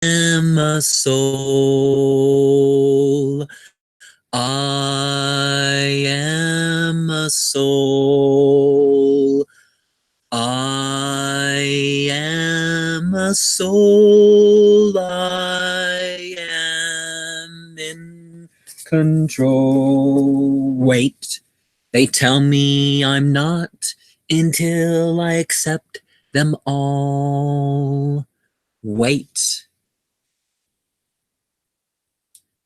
am a soul. I am a soul. I am a soul. I am in control. Wait, they tell me I'm not until I accept them all. Wait,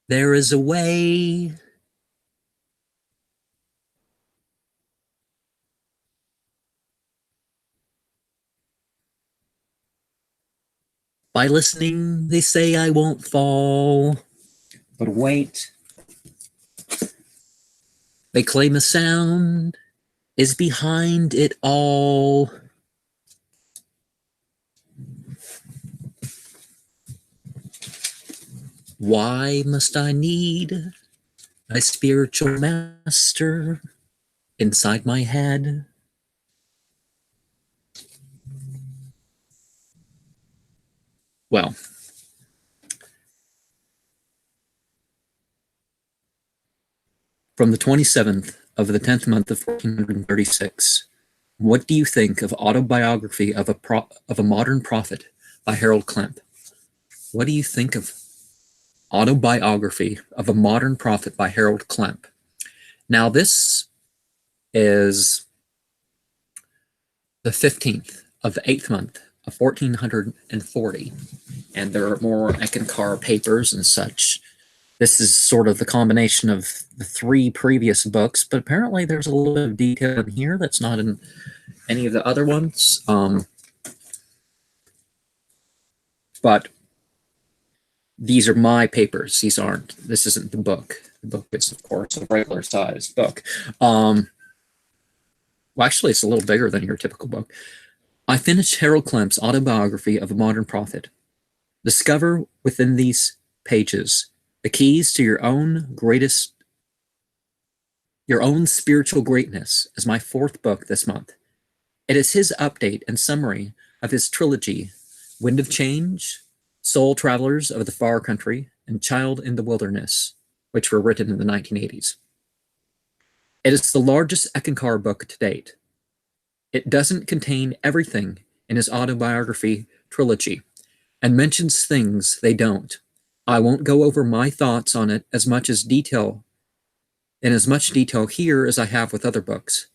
there is a way. By listening, they say I won't fall. But wait, they claim a sound is behind it all. Why must I need a spiritual master inside my head? Well, from the 27th of the 10th month of 1436, what do you think of Autobiography of a Modern Prophet by Harold Klemp? What do you think of Autobiography of a Modern Prophet by Harold Klemp? Now, this is the 15th of the 8th month of 1440, and there are more Eckankar papers and such. This is sort of the combination of the three previous books, but apparently there's a little bit of detail in here that's not in any of the other ones. But these are my papers. These aren't. This isn't the book. The book is, of course, a regular sized book. Well, actually, it's a little bigger than your typical book. I finished Harold Klemp's Autobiography of a Modern Prophet. Discover within these pages the keys to your own spiritual greatness as my fourth book this month. It is his update and summary of his trilogy, Wind of Change, Soul Travelers of the Far Country, and Child in the Wilderness, which were written in the 1980s. It is the largest Eckankar book to date. It doesn't contain everything in his autobiography trilogy and mentions things they don't. I won't go over my thoughts on it in as much detail here as I have with other books.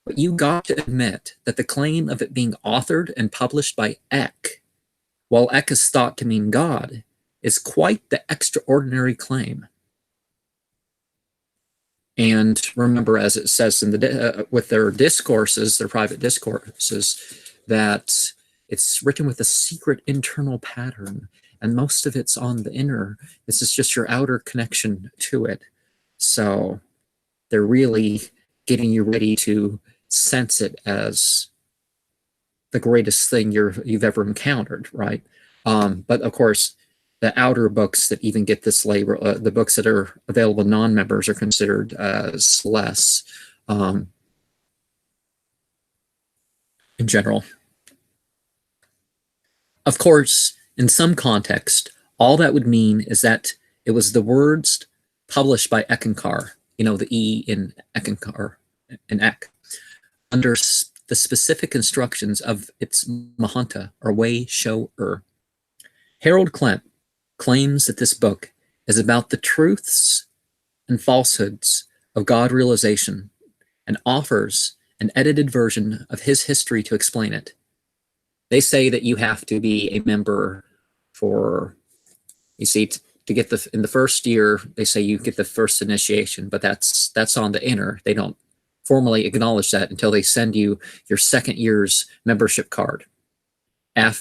But you got to admit that the claim of it being authored and published by Eck, while Eck is thought to mean God, is quite the extraordinary claim. And remember, as it says in with their discourses, their private discourses, that it's written with a secret internal pattern, and most of it's on the inner. This is just your outer connection to it. So they're really getting you ready to sense it as the greatest thing you've ever encountered, right? But of course, the outer books that even get this label, the books that are available to non-members, are considered as less in general. Of course, in some context, all that would mean is that it was the words published by Eckankar, the E in Eckankar, in Eck, under the specific instructions of its Mahanta, or way shower. Harold Klemp claims that this book is about the truths and falsehoods of God realization and offers an edited version of his history to explain it. They say that you have to be a member to get in the first year, they say you get the first initiation, but that's on the inner. They don't formally acknowledge that until they send you your second year's membership card. In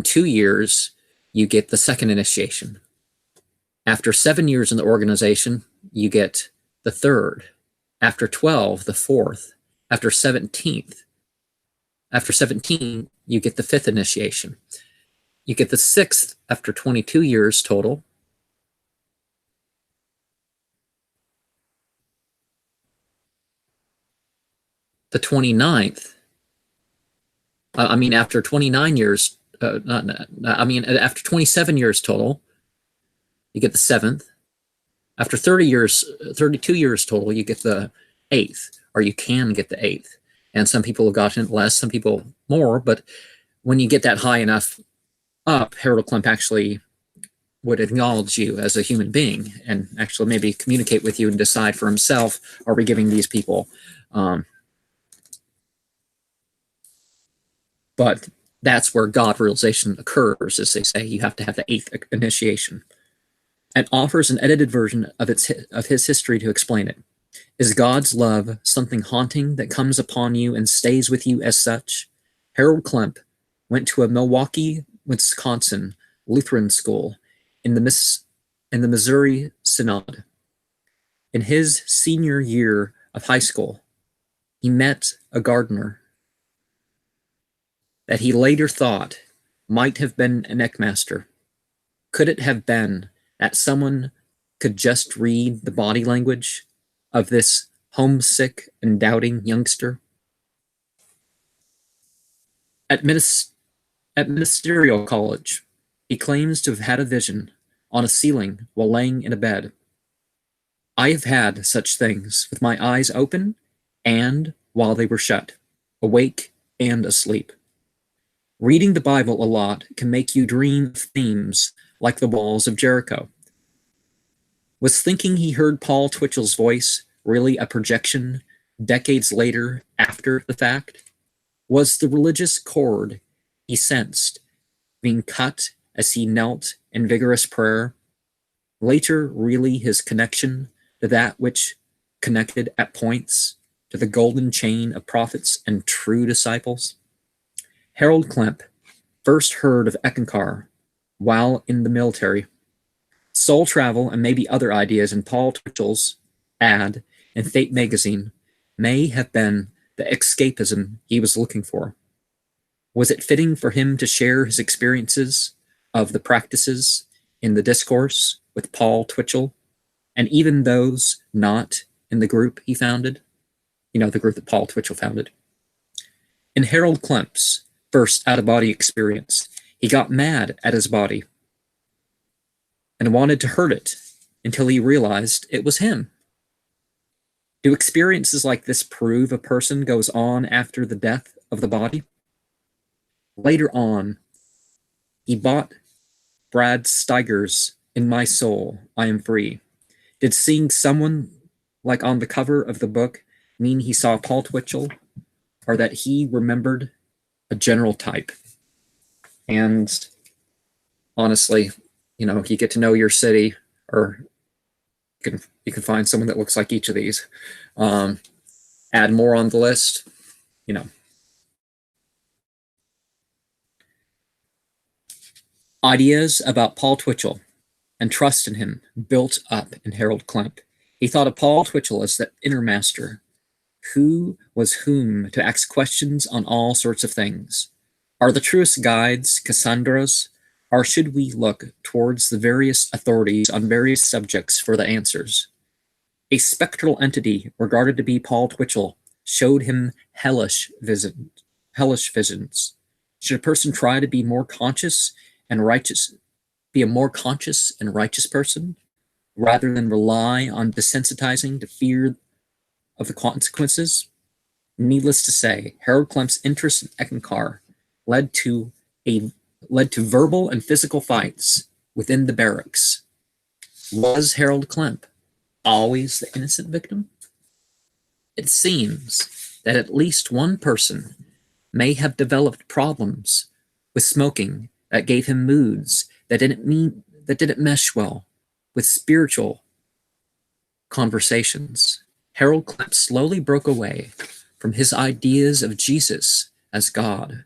2 years, you get the second initiation. After 7 years in the organization, you get the third. After 12, the fourth. After 17, you get the fifth initiation. You get the sixth after 22 years total. The 29th, after 29 years I mean, after 27 years total, you get the 7th. After 30 years, 32 years total, you get the 8th, or you can get the 8th. And some people have gotten it less, some people more, but when you get that high enough up, Harold Klemp actually would acknowledge you as a human being and actually maybe communicate with you and decide for himself, are we giving these people? But that's where God realization occurs, as they say. You have to have the 8th initiation. And offers an edited version of his history to explain it. Is God's love something haunting that comes upon you and stays with you as such? Harold Klemp went to a Milwaukee, Wisconsin Lutheran school in the Missouri Synod. In his senior year of high school, he met a gardener that he later thought might have been an Eckmaster. Could it have been that someone could just read the body language of this homesick and doubting youngster? At Ministerial College, he claims to have had a vision on a ceiling while laying in a bed. I have had such things with my eyes open and while they were shut, awake and asleep. Reading the Bible a lot can make you dream themes like the walls of Jericho. Was thinking he heard Paul Twitchell's voice really a projection decades later after the fact? Was the religious chord he sensed being cut as he knelt in vigorous prayer later really his connection to that which connected at points to the golden chain of prophets and true disciples? Harold Klemp first heard of Eckankar while in the military. Soul travel and maybe other ideas in Paul Twitchell's ad in Fate magazine may have been the escapism he was looking for. Was it fitting for him to share his experiences of the practices in the discourse with Paul Twitchell and even those not in the group he founded? You know, the group that Paul Twitchell founded. In Harold Klemp's first out-of-body experience, he got mad at his body and wanted to hurt it until he realized it was him. Do experiences like this prove a person goes on after the death of the body? Later on, he bought Brad Steiger's In My Soul, I Am Free. Did seeing someone like on the cover of the book mean he saw Paul Twitchell, or that he remembered a general type? And honestly, you know, you get to know your city, or you can find someone that looks like each of these. Add more on the list, you know. Ideas about Paul Twitchell and trust in him built up in Harold Klemp. He thought of Paul Twitchell as the inner master, who was whom to ask questions on all sorts of things. Are the truest guides Cassandras, or should we look towards the various authorities on various subjects for the answers? A spectral entity regarded to be Paul Twitchell showed him hellish visions. Should a person try to be more conscious and righteous, be a more conscious and righteous person, rather than rely on desensitizing to fear of the consequences? Needless to say, Harold Klemp's interest in Eckankar led to verbal and physical fights within the barracks. Was Harold Klemp always the innocent victim? It seems that at least one person may have developed problems with smoking that gave him moods that didn't mesh well with spiritual conversations. Harold Klemp slowly broke away from his ideas of Jesus as God,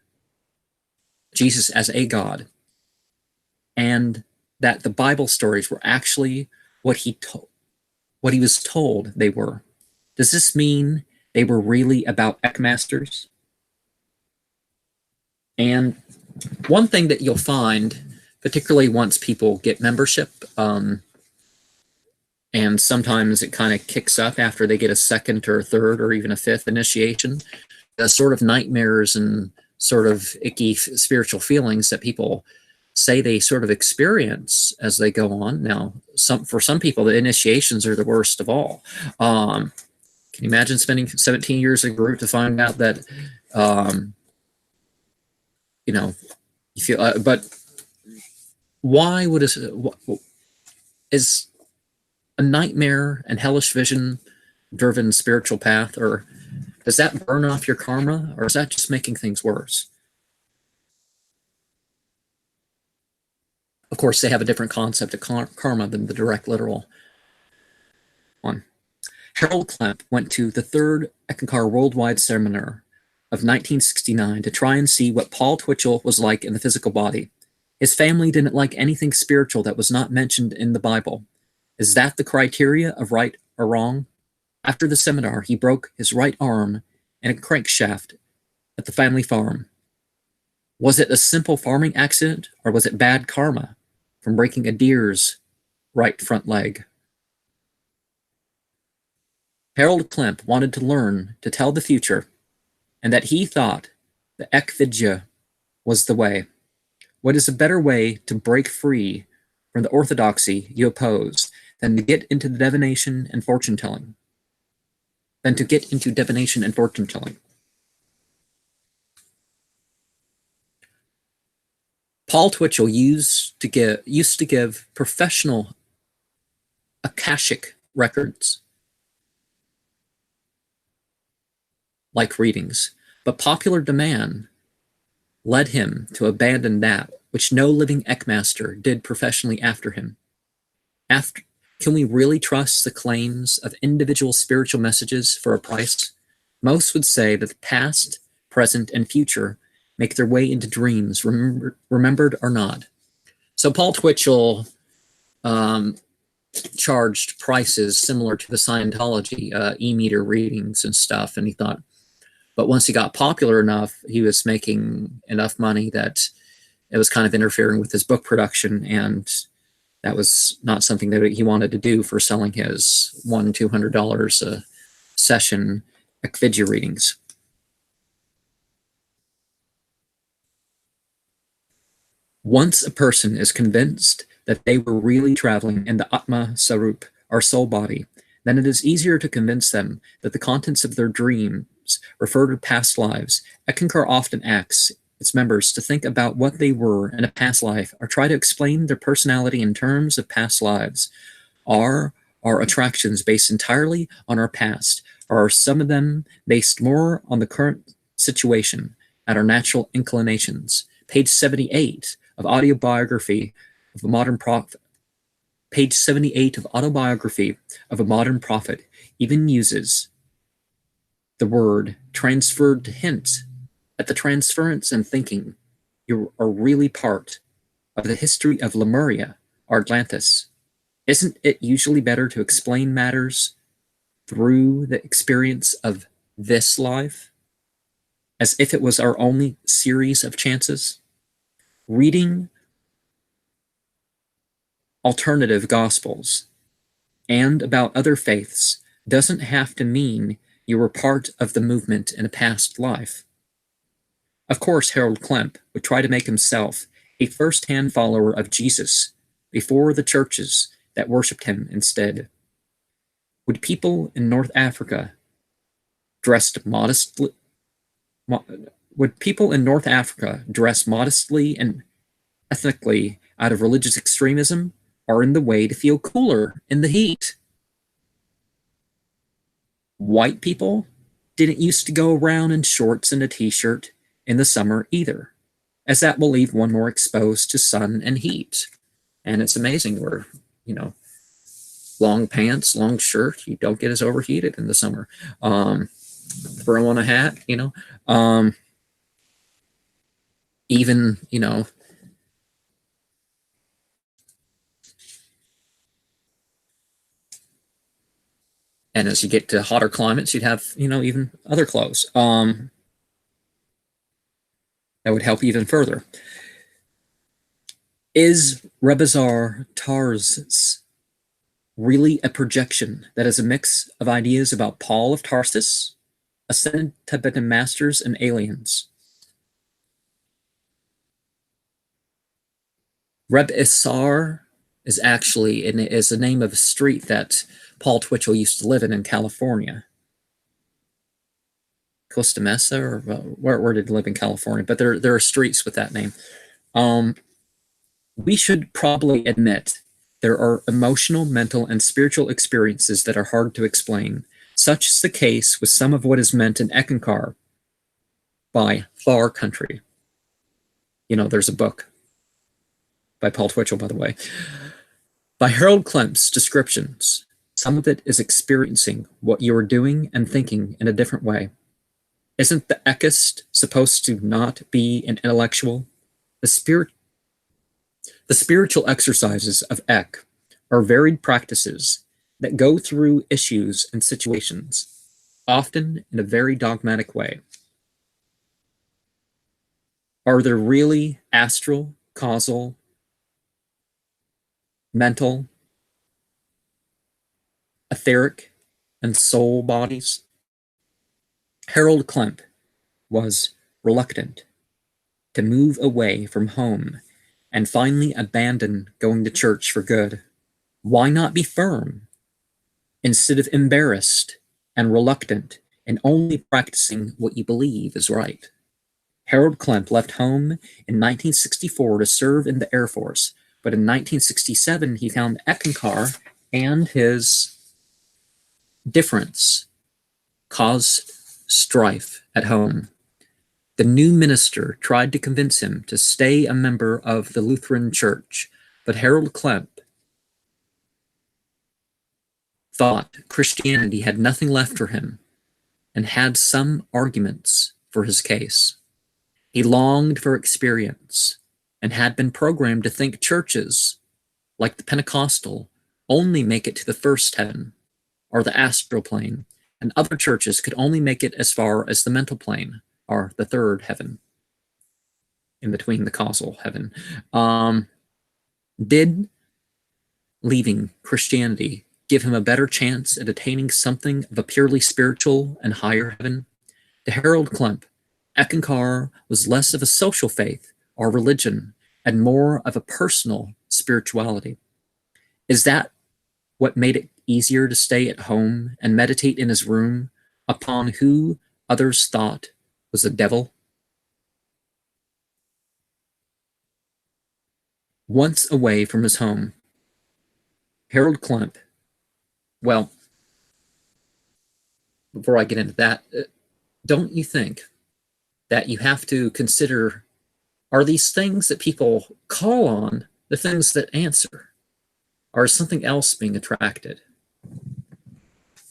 Jesus as a God, and that the Bible stories were actually what he was told they were. Does this mean they were really about Eckmasters? And one thing that you'll find, particularly once people get membership, and sometimes it kind of kicks up after they get a second or a third or even a fifth initiation, the sort of nightmares and sort of icky spiritual feelings that people say they sort of experience as they go on. Now, for some people, the initiations are the worst of all. Can you imagine spending 17 years in a group to find out that, you know, you feel, but why would is a nightmare and hellish vision driven spiritual path, or does that burn off your karma, or is that just making things worse? Of course, they have a different concept of karma than the direct literal one. Harold Klemp went to the third Eckankar Worldwide Seminar of 1969 to try and see what Paul Twitchell was like in the physical body. His family didn't like anything spiritual that was not mentioned in the Bible. Is that the criteria of right or wrong? After the seminar, he broke his right arm in a crankshaft at the family farm. Was it a simple farming accident, or was it bad karma from breaking a deer's right front leg? Harold Klemp wanted to learn to tell the future, and that he thought the Ekvidya was the way. What is a better way to break free from the orthodoxy you oppose than to get into the divination and fortune telling? Paul Twitchell used to give professional Akashic records like readings, but popular demand led him to abandon that which no living Eckmaster did professionally after him. Can we really trust the claims of individual spiritual messages for a price? Most would say that the past, present, and future make their way into dreams, remembered or not. So Paul Twitchell charged prices similar to the Scientology e-meter readings and stuff, and he thought, but once he got popular enough, he was making enough money that it was kind of interfering with his book production, and that was not something that he wanted to do for selling his $200 a session Ekvidya readings. Once a person is convinced that they were really traveling in the Atma Sarup, our soul body, then it is easier to convince them that the contents of their dreams refer to past lives. Eckankar often asks its members to think about what they were in a past life, or try to explain their personality in terms of past lives. Are our attractions based entirely on our past, or are some of them based more on the current situation and our natural inclinations? Page 78 of Autobiography of a Modern Prophet. Page 78 of Autobiography of a Modern Prophet even uses the word transferred to hint at the transference and thinking you are really part of the history of Lemuria or Atlantis. Isn't it usually better to explain matters through the experience of this life, as if it was our only series of chances? Reading alternative gospels and about other faiths doesn't have to mean you were part of the movement in a past life. Of course, Harold Klemp would try to make himself a first-hand follower of Jesus before the churches that worshipped him instead. Would people in North Africa dress modestly and ethnically out of religious extremism, or in the way to feel cooler in the heat? White people didn't used to go around in shorts and a t-shirt in the summer either, as that will leave one more exposed to sun and heat. And it's amazing where, long pants, long shirt, you don't get as overheated in the summer. Throw on a hat, even, and as you get to hotter climates, you'd have, even other clothes. That would help even further. Is Rebazar Tarsus really a projection that is a mix of ideas about Paul of Tarsus, ascended Tibetan masters, and aliens? Reb Isar is actually is the name of a street that Paul Twitchell used to live in California. Costa Mesa, or where did he live in California? But there are streets with that name. We should probably admit there are emotional, mental, and spiritual experiences that are hard to explain. Such is the case with some of what is meant in Eckankar by Far Country. You know, there's a book by Paul Twitchell, by the way. By Harold Klemp's descriptions, some of it is experiencing what you are doing and thinking in a different way. Isn't the Eckist supposed to not be an intellectual? The spiritual exercises of Eck are varied practices that go through issues and situations, often in a very dogmatic way. Are there really astral, causal, mental, etheric, and soul bodies? Harold Klemp was reluctant to move away from home and finally abandon going to church for good. Why not be firm instead of embarrassed and reluctant and only practicing what you believe is right? Harold Klemp left home in 1964 to serve in the Air Force, but in 1967 he found Eckankar, and his difference caused strife at home. The new minister tried to convince him to stay a member of the Lutheran Church, but Harold Klemp thought Christianity had nothing left for him and had some arguments for his case. He longed for experience and had been programmed to think churches, like the Pentecostal, only make it to the first heaven, or the astral plane, and other churches could only make it as far as the mental plane, or the third heaven, in between the causal heaven. Did leaving Christianity give him a better chance at attaining something of a purely spiritual and higher heaven? To Harold Klemp, Eckankar was less of a social faith or religion and more of a personal spirituality. Is that what made it easier to stay at home and meditate in his room upon who others thought was the devil? Once away from his home, Harold Klemp, well, before I get into that, don't you think that you have to consider, are these things that people call on the things that answer? Or is something else being attracted?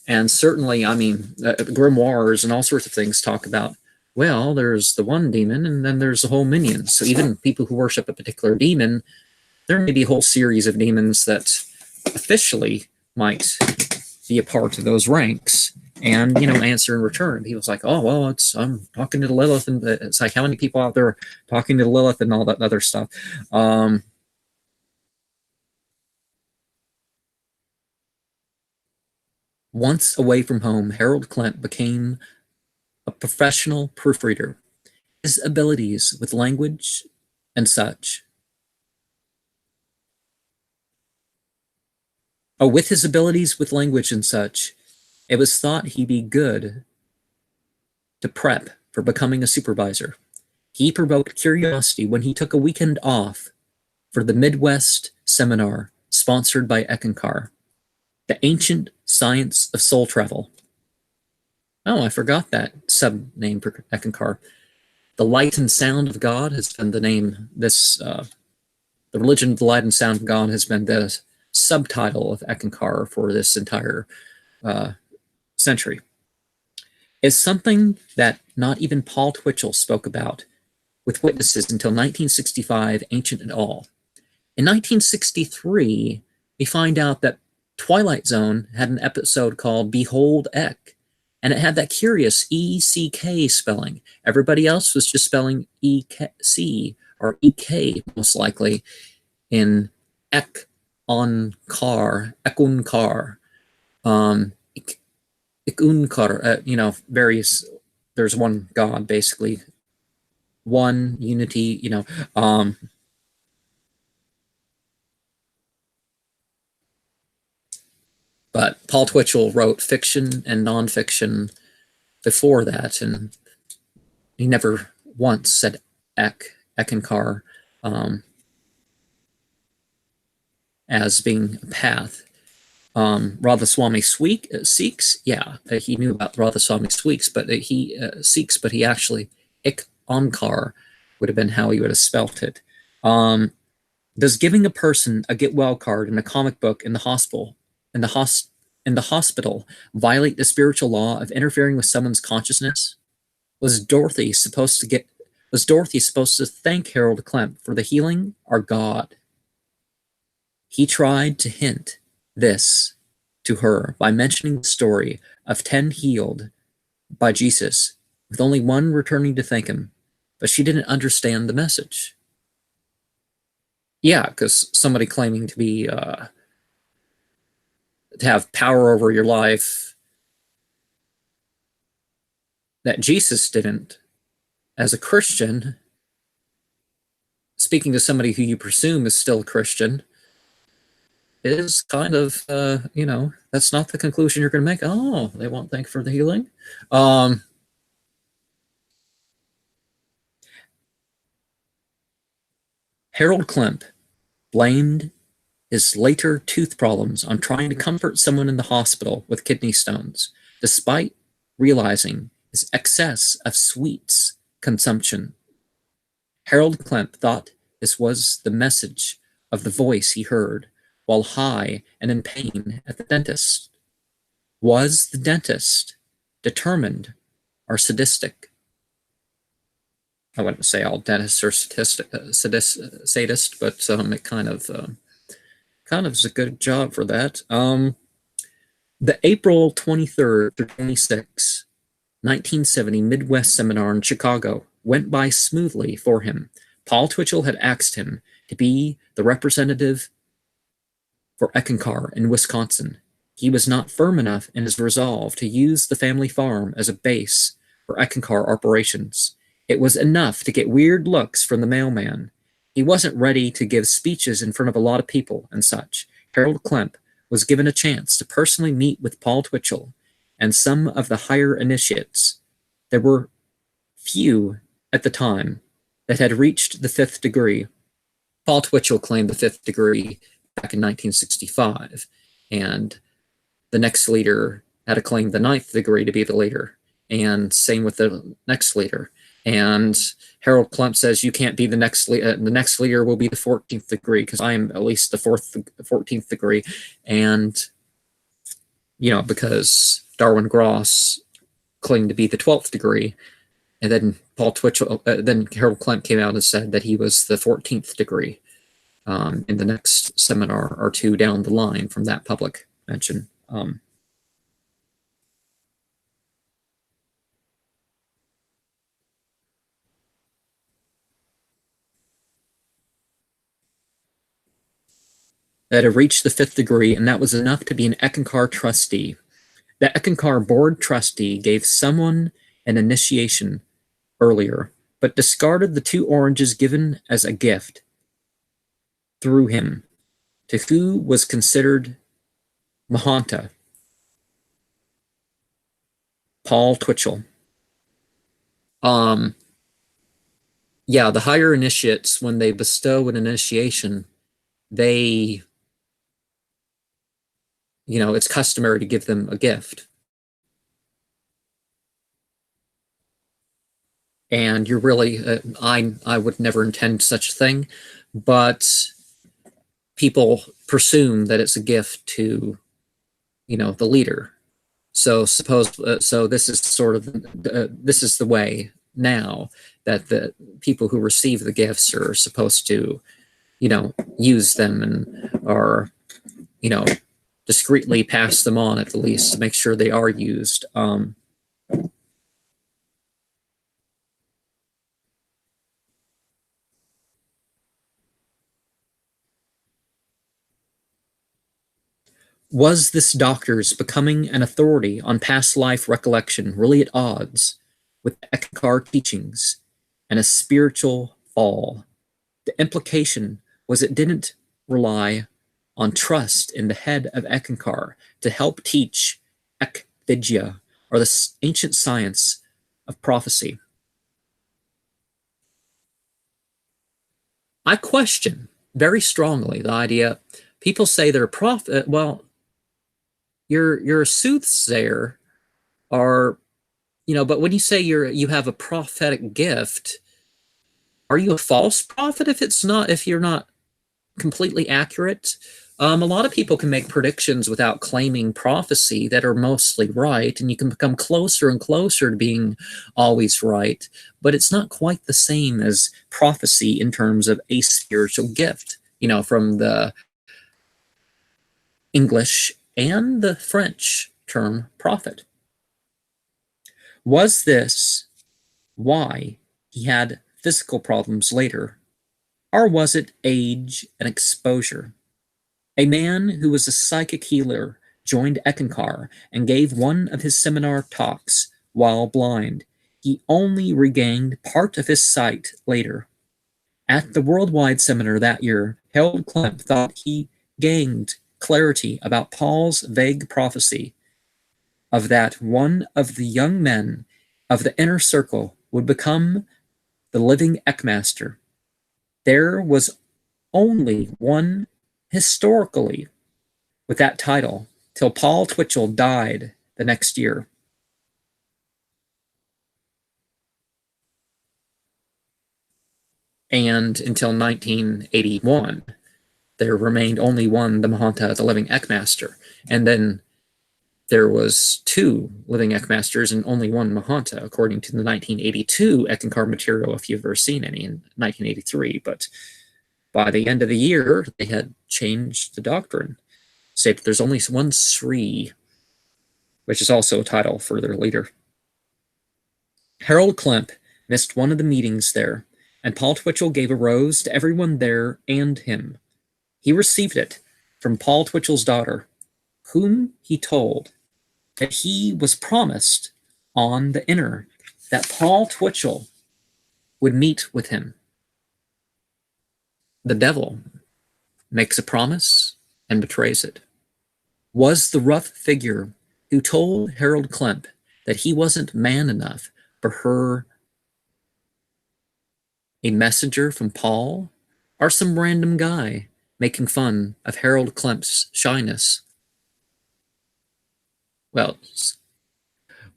And certainly, I mean, grimoires and all sorts of things talk about, well, there's the one demon and then there's the whole minion. So even people who worship a particular demon, there may be a whole series of demons that officially might be a part of those ranks and, you know, answer in return. People's like, oh, well, I'm talking to the Lilith, and it's like, how many people out there talking to the Lilith and all that other stuff? Once away from home, Harold Klemp became a professional proofreader. His abilities with language and such. With his abilities with language and such, it was thought he'd be good to prep for becoming a supervisor. He provoked curiosity when he took a weekend off for the Midwest seminar sponsored by Eckankar, The Ancient Science of Soul Travel. Oh, I forgot that sub-name for Eckankar. The Light and Sound of God has been the name. The Religion of the Light and Sound of God has been the subtitle of Eckankar for this entire century. Is something that not even Paul Twitchell spoke about with witnesses until 1965, ancient at all. In 1963, we find out that Twilight Zone had an episode called Behold Eck, and it had that curious E-C-K spelling. Everybody else was just spelling E-C or E-K, most likely, in Eckankar, Eckankar, various, there's one God, basically. One unity, But Paul Twitchell wrote fiction and nonfiction before that, and he never once said Eckankar as being a path. Radhaswami Sikhs, yeah, he knew about Radhaswami Sikhs, but he actually Eckankar would have been how he would have spelt it. Does giving a person a get well card in a comic book in the hospital violate the spiritual law of interfering with someone's consciousness? Was Dorothy supposed to thank Harold Klemp for the healing or God? He tried to hint this to her by mentioning the story of 10 healed by Jesus, with only one returning to thank him, but she didn't understand the message. Yeah, because somebody claiming to have power over your life that Jesus didn't, as a Christian, speaking to somebody who you presume is still a Christian, is kind of, that's not the conclusion you're going to make. Oh, they won't thank for the healing. Harold Klemp blamed his later tooth problems on trying to comfort someone in the hospital with kidney stones, despite realizing his excess of sweets consumption. Harold Klemp thought this was the message of the voice he heard while high and in pain at the dentist. Was the dentist determined or sadistic? I wouldn't say all dentists are sadist, but it kind of is a good job for that. The April 23rd to 26, 1970 Midwest seminar in Chicago went by smoothly for him. Paul Twitchell had asked him to be the representative for Eckankar in Wisconsin. He was not firm enough in his resolve to use the family farm as a base for Eckankar operations. It was enough to get weird looks from the mailman. He wasn't ready to give speeches in front of a lot of people and such. Harold Klemp was given a chance to personally meet with Paul Twitchell and some of the higher initiates. There were few at the time that had reached the 5th degree. Paul Twitchell claimed the 5th degree back in 1965, and the next leader had to claim the 9th degree to be the leader, and same with the next leader. And Harold Klemp says you can't be the next leader. The next leader will be the 14th degree because I am at least the 14th degree. And, because Darwin Gross claimed to be the 12th degree. And then then Harold Klemp came out and said that he was the 14th degree in the next seminar or two down the line from that public mention. That had reached the 5th degree, and that was enough to be an Eckankar trustee. The Eckankar board trustee gave someone an initiation earlier, but discarded the 2 oranges given as a gift through him to who was considered Mahanta, Paul Twitchell. Yeah, the higher initiates, when they bestow an initiation, they, it's customary to give them a gift. And you're really, I would never intend such a thing, but people presume that it's a gift to, the leader. So so this is sort of, this is the way now that the people who receive the gifts are supposed to, use them or, discreetly pass them on at the least to make sure they are used. Was this doctor's becoming an authority on past life recollection really at odds with Eckankar teachings and a spiritual fall? The implication was it didn't rely on trust in the head of Eckankar to help teach Ekvidya, or the ancient science of prophecy. I question very strongly the idea. People say they're a prophet. Well, you're a soothsayer, or but when you say you have a prophetic gift, are you a false prophet if you're not completely accurate? A lot of people can make predictions without claiming prophecy that are mostly right, and you can become closer and closer to being always right, but it's not quite the same as prophecy in terms of a spiritual gift, from the English and the French term prophet. Was this why he had physical problems later, or was it age and exposure? A man who was a psychic healer joined Eckankar and gave one of his seminar talks while blind. He only regained part of his sight later. At the worldwide seminar that year, Harold Klemp thought he gained clarity about Paul's vague prophecy of that one of the young men of the inner circle would become the living Eckmaster. There was only one historically with that title till Paul Twitchell died the next year. And until 1981, there remained only one, the Mahanta, the living Eckmaster. And then there was two living Eckmasters and only one Mahanta, according to the 1982 Eckankar material, if you've ever seen any, in 1983. But by the end of the year, they had changed the doctrine, say that there's only one Sri, which is also a title for their leader. Harold Klemp missed one of the meetings there, and Paul Twitchell gave a rose to everyone there and him. He received it from Paul Twitchell's daughter, whom he told that he was promised on the inner that Paul Twitchell would meet with him. The devil makes a promise and betrays it. Was the rough figure who told Harold Klemp that he wasn't man enough for her a messenger from Paul, or some random guy making fun of Harold Klemp's shyness? Well,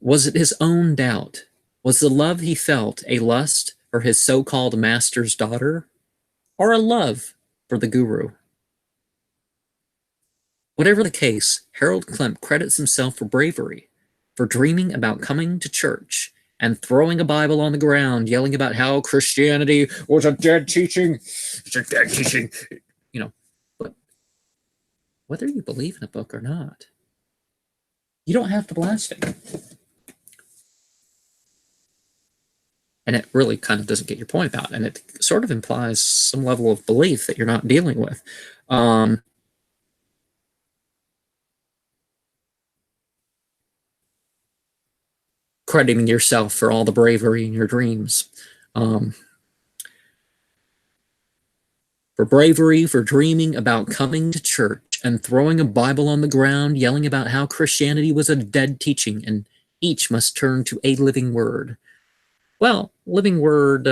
was it his own doubt? Was the love he felt a lust for his so-called master's daughter, or a love for the guru? Whatever the case, Harold Klemp credits himself for bravery, for dreaming about coming to church and throwing a Bible on the ground, yelling about how Christianity was a dead teaching. It's a dead teaching. But whether you believe in a book or not, you don't have to blaspheme. And it really kind of doesn't get your point about, and it sort of implies some level of belief that you're not dealing with. Crediting yourself for all the bravery in your dreams. For bravery, for dreaming about coming to church and throwing a Bible on the ground, yelling about how Christianity was a dead teaching and each must turn to a living word. Well, living word,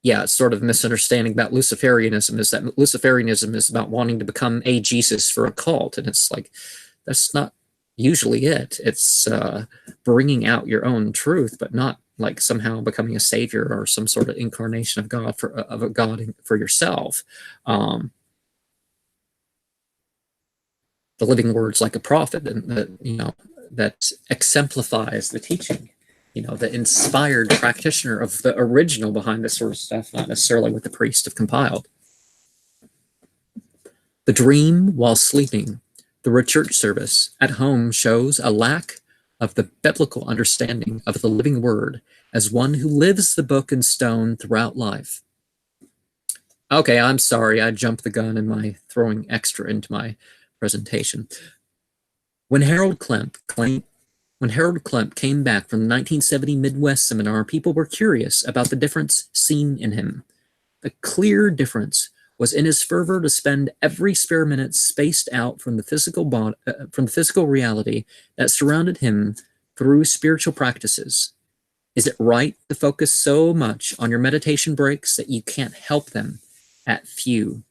it's sort of a misunderstanding about Luciferianism, is that Luciferianism is about wanting to become a Jesus for a cult, and it's like, that's not usually it. It's bringing out your own truth, but not like somehow becoming a savior or some sort of incarnation of God for yourself. The living word's like a prophet, and that exemplifies the teaching. The inspired practitioner of the original behind this sort of stuff, not necessarily what the priests have compiled. The dream while sleeping through a church service at home shows a lack of the biblical understanding of the living word as one who lives the book in stone throughout life. Okay, I'm sorry, I jumped the gun in my throwing extra into my presentation. When Harold Klemp came back from the 1970 Midwest seminar, people were curious about the difference seen in him. The clear difference was in his fervor to spend every spare minute spaced out from the from the physical reality that surrounded him through spiritual practices. Is it right to focus so much on your meditation breaks that you can't help them at few?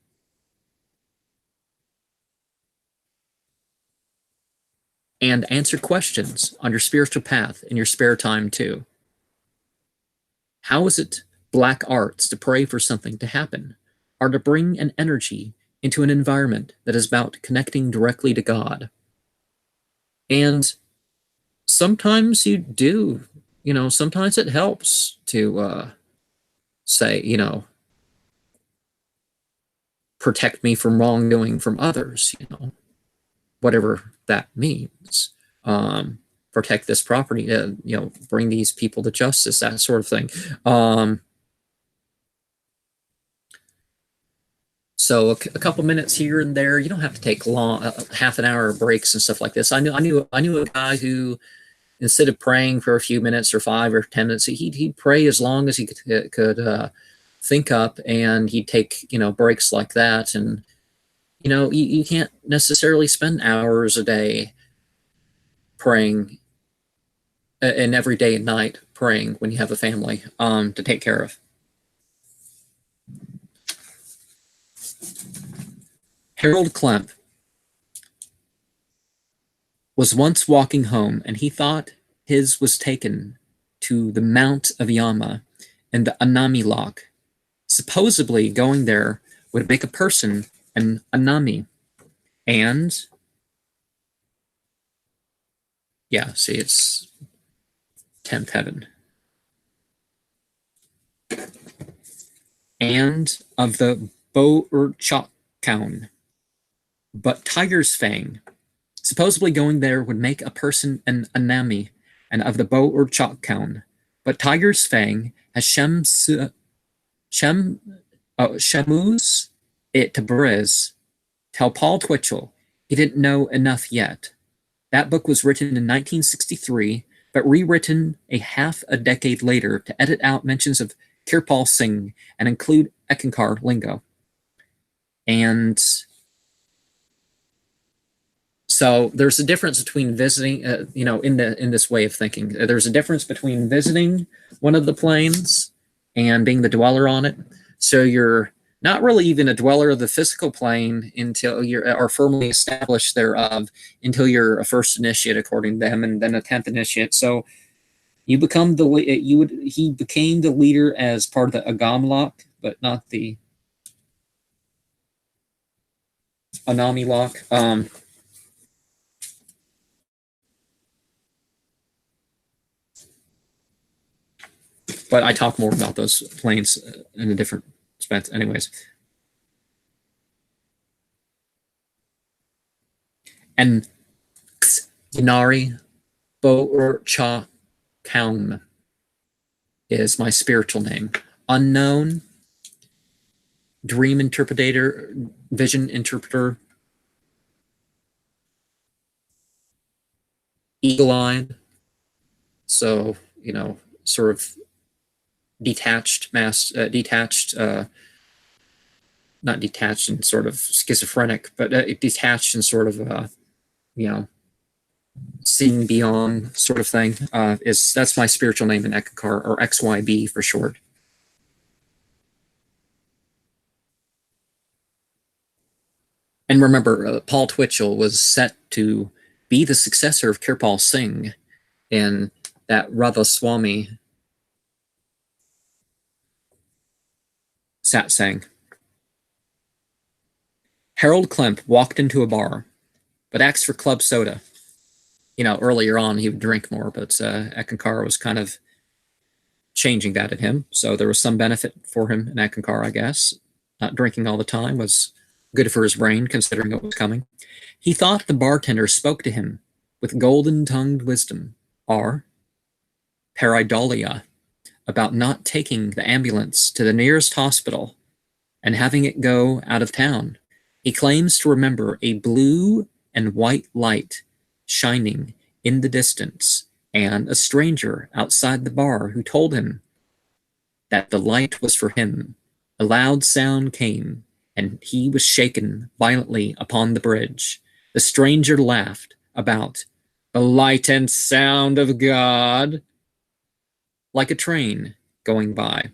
And answer questions on your spiritual path in your spare time too. How is it black arts to pray for something to happen, or to bring an energy into an environment that is about connecting directly to God? And sometimes you do, sometimes it helps to say, protect me from wrongdoing from others, whatever that means. Protect this property, bring these people to justice, that sort of thing. So a couple minutes here and there. You don't have to take long, half an hour breaks and stuff like this. I knew a guy who, instead of praying for a few minutes or 5 or 10 minutes, he'd pray as long as he could think up, and he'd take breaks like that. And you can't necessarily spend hours a day praying, and every day and night praying when you have a family to take care of. Harold Klemp was once walking home, and he thought his was taken to the Mount of Yama and the Anami Lock. Supposedly going there would make a person an Anami. And yeah, see, it's 10th heaven. And of the Bo or Chok Kaun. But Tiger's Fang, supposedly going there would make a person an Anami, and of the Bo or Chok Kaun. But Tiger's Fang has Shamus it Tabriz tell Paul Twitchell he didn't know enough yet. That book was written in 1963, but rewritten a half a decade later to edit out mentions of Kirpal Singh and include Eckankar lingo. And so there's a difference between visiting, in this way of thinking. There's a difference between visiting one of the planes and being the dweller on it. So you're not really even a dweller of the physical plane until you're firmly established thereof, until you're a first initiate according to them, and then a 10th initiate. So you become he became the leader as part of the Agamlok, but not the Anami Lock. But I talk more about those planes in a different space, anyways. And Yanari Bo or Cha Kaun is my spiritual name. Unknown, dream interpreter, vision interpreter, eagle-eyed. So, sort of detached, not detached and sort of schizophrenic, but detached and sort of, seeing beyond sort of thing. That's my spiritual name in Eckankar, or XYB for short. And remember, Paul Twitchell was set to be the successor of Kirpal Singh in that Radha Swami satsang. Harold Klemp walked into a bar, but asked for club soda. Earlier on he would drink more, but Eckankar was kind of changing that at him. So there was some benefit for him in Eckankar, I guess. Not drinking all the time was good for his brain, considering what was coming. He thought the bartender spoke to him with golden-tongued wisdom, or pareidolia, about not taking the ambulance to the nearest hospital and having it go out of town. He claims to remember a blue and white light shining in the distance, and a stranger outside the bar who told him that the light was for him. A loud sound came, and he was shaken violently upon the bridge. The stranger laughed about the light and sound of God like a train going by.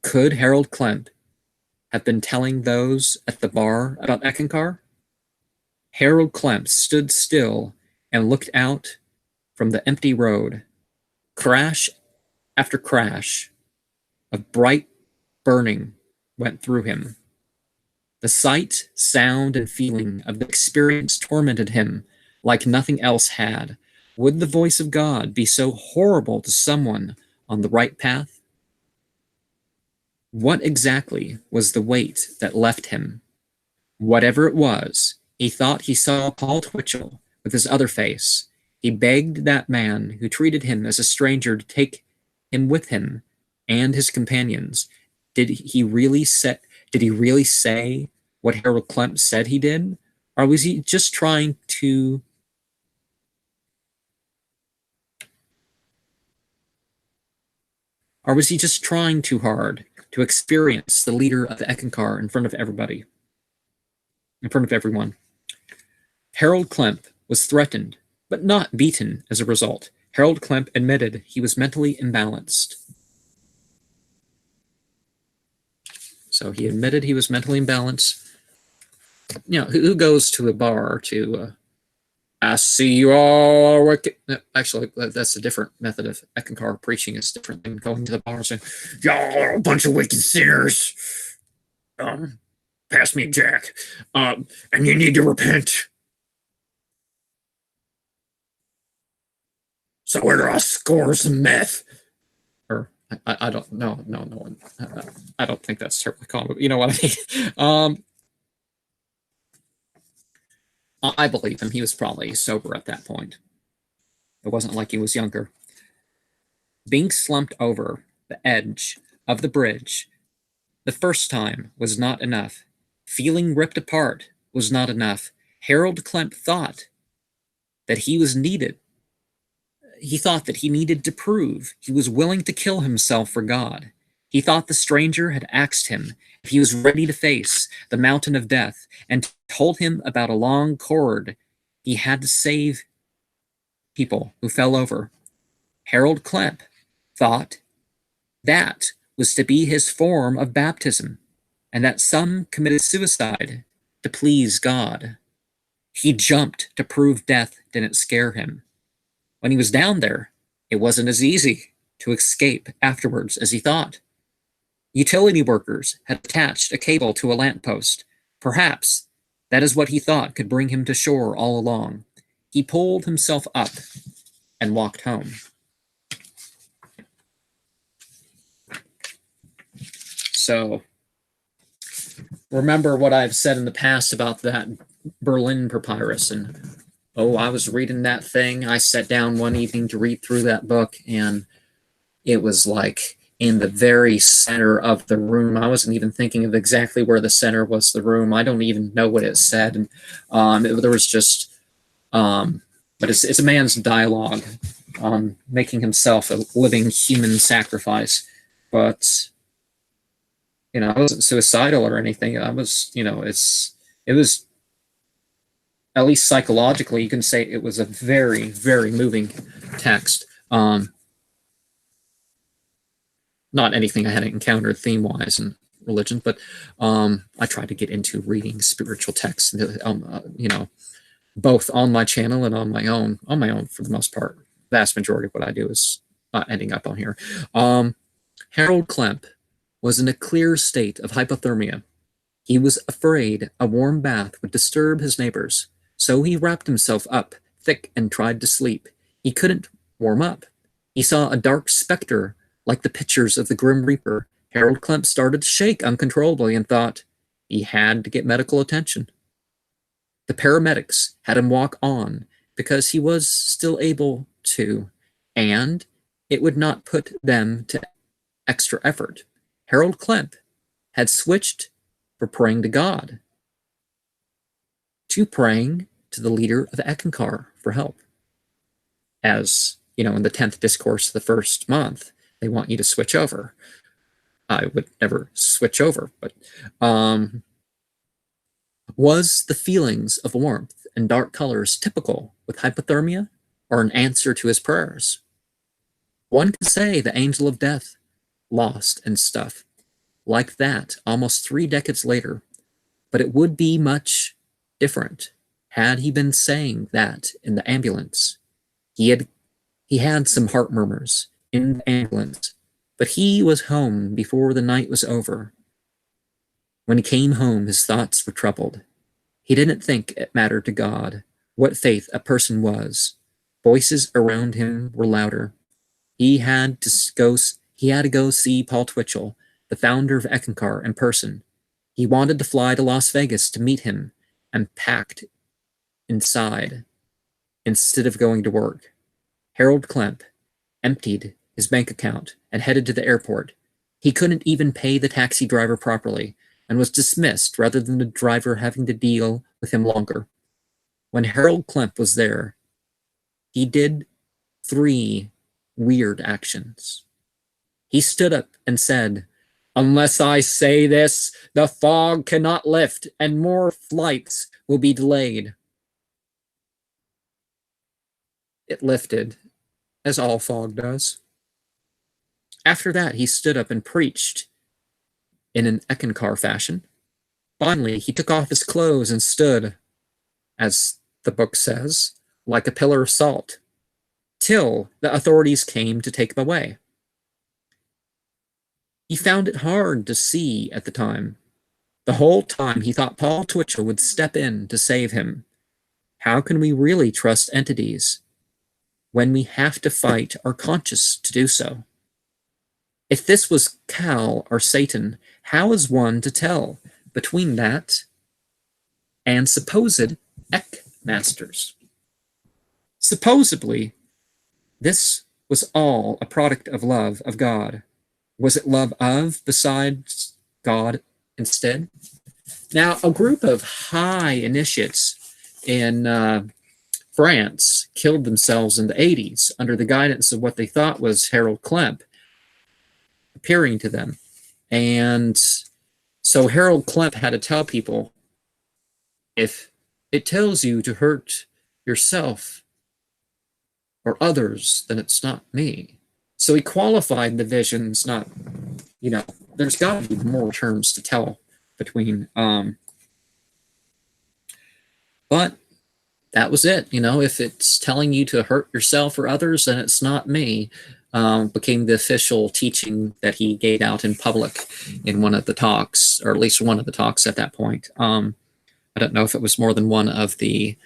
Could Harold Klemp have been telling those at the bar about Eckankar? Harold Klemp stood still and looked out from the empty road. Crash after crash of bright burning went through him. The sight, sound, and feeling of the experience tormented him like nothing else had. Would the voice of God be so horrible to someone on the right path? What exactly was the weight that left him? Whatever it was, he thought he saw Paul Twitchell with his other face. He begged that man who treated him as a stranger to take him with him and his companions. Did he really say what Harold Klemp said he did? Or was he just trying to too hard to experience the leader of the Eckankar in front of everybody? In front of everyone. Harold Klemp was threatened, but not beaten as a result. Harold Klemp admitted he was mentally imbalanced. So he admitted he was mentally imbalanced. You know, who goes to a bar to, I see you all are wicked. Actually, that's a different method of Eckankar preaching. It's different than going to the bar and saying, y'all are a bunch of wicked sinners. Pass me a jack. And you need to repent. So where do I score some meth? Or I don't know. No, I don't think that's terribly common. But you know what I mean? I believe him. He was probably sober at that point. It wasn't like he was younger. Being slumped over the edge of the bridge the first time was not enough. Feeling ripped apart was not enough. Harold Klemp thought that he was needed. He thought that he needed to prove he was willing to kill himself for God. He thought the stranger had asked him if he was ready to face the mountain of death and told him about a long cord he had to save people who fell over. Harold Klemp thought that was to be his form of baptism, and that some committed suicide to please God. He jumped to prove death didn't scare him. When he was down there, it wasn't as easy to escape afterwards as he thought. Utility workers had attached a cable to a lamppost. Perhaps that is what he thought could bring him to shore all along. He pulled himself up and walked home. So, remember what I've said in the past about that Berlin papyrus. And, I was reading that thing. I sat down one evening to read through that book, and it was like in the very center of the room. I wasn't even thinking of exactly where the center was the room. I don't even know what it said. And there was just, but it's a man's dialogue, making himself a living human sacrifice. But, I wasn't suicidal or anything. I was, it was, at least psychologically, you can say it was a very, very moving text. Not anything I hadn't encountered theme-wise in religion, but I tried to get into reading spiritual texts, both on my channel and on my own for the most part. Vast majority of what I do is ending up on here. Harold Klemp was in a clear state of hypothermia. He was afraid a warm bath would disturb his neighbors, so he wrapped himself up thick and tried to sleep. He couldn't warm up. He saw a dark specter like the pictures of the Grim Reaper. Harold Klemp started to shake uncontrollably and thought he had to get medical attention. The paramedics had him walk on because he was still able to, and it would not put them to extra effort. Harold Klemp had switched from praying to God to praying to the leader of Eckankar for help. As, in the 10th discourse of the first month, they want you to switch over. I would never switch over, but Was the feelings of warmth and dark colors typical with hypothermia, or an answer to his prayers? One could say the angel of death, lost and stuff, like that almost 3 decades later, but it would be much different had he been saying that in the ambulance. He had some heart murmurs in the ambulance, but he was home before the night was over. When he came home, his thoughts were troubled. He didn't think it mattered to God what faith a person was. Voices around him were louder. He had to go see Paul Twitchell, the founder of Eckankar, in person. He wanted to fly to Las Vegas to meet him, and packed inside instead of going to work. Harold Klemp emptied his bank account and headed to the airport. He couldn't even pay the taxi driver properly and was dismissed rather than the driver having to deal with him longer. When Harold Klemp was there, he did 3 weird actions. He stood up and said, "Unless I say this, the fog cannot lift and more flights will be delayed." It lifted, as all fog does. After that, he stood up and preached in an Eckankar fashion. Finally, he took off his clothes and stood, as the book says, like a pillar of salt, till the authorities came to take him away. He found it hard to see at the time. The whole time he thought Paul Twitchell would step in to save him. How can we really trust entities when we have to fight our conscience to do so? If this was Cal or Satan, how is one to tell between that and supposed Eck masters? Supposedly, this was all a product of love of God. Was it love of besides God instead? Now, a group of high initiates in France killed themselves in the 80s under the guidance of what they thought was Harold Klemp appearing to them. And so Harold Klemp had to tell people, if it tells you to hurt yourself or others, then it's not me. So he qualified the visions, not, there's got to be more terms to tell between, but that was it. If it's telling you to hurt yourself or others, then it's not me. Became the official teaching that he gave out in public in one of the talks, or at least one of the talks at that point. I don't know if it was more than one of the,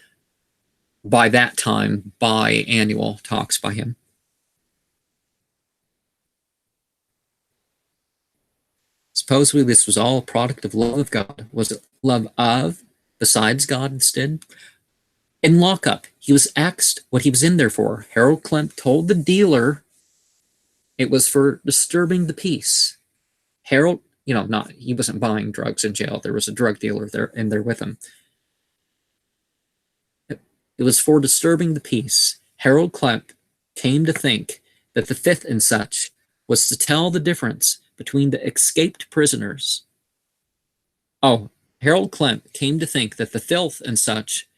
by that time, biannual talks by him. Supposedly this was all a product of love of God. Was it love of besides God instead? In lockup, he was asked what he was in there for. Harold Klemp told the dealer it was for disturbing the peace. Harold, he wasn't buying drugs in jail. There was a drug dealer there with him. It was for disturbing the peace. Harold Klemp came to think that the fifth and such was to tell the difference between the escaped prisoners. Harold Klemp came to think that the filth and such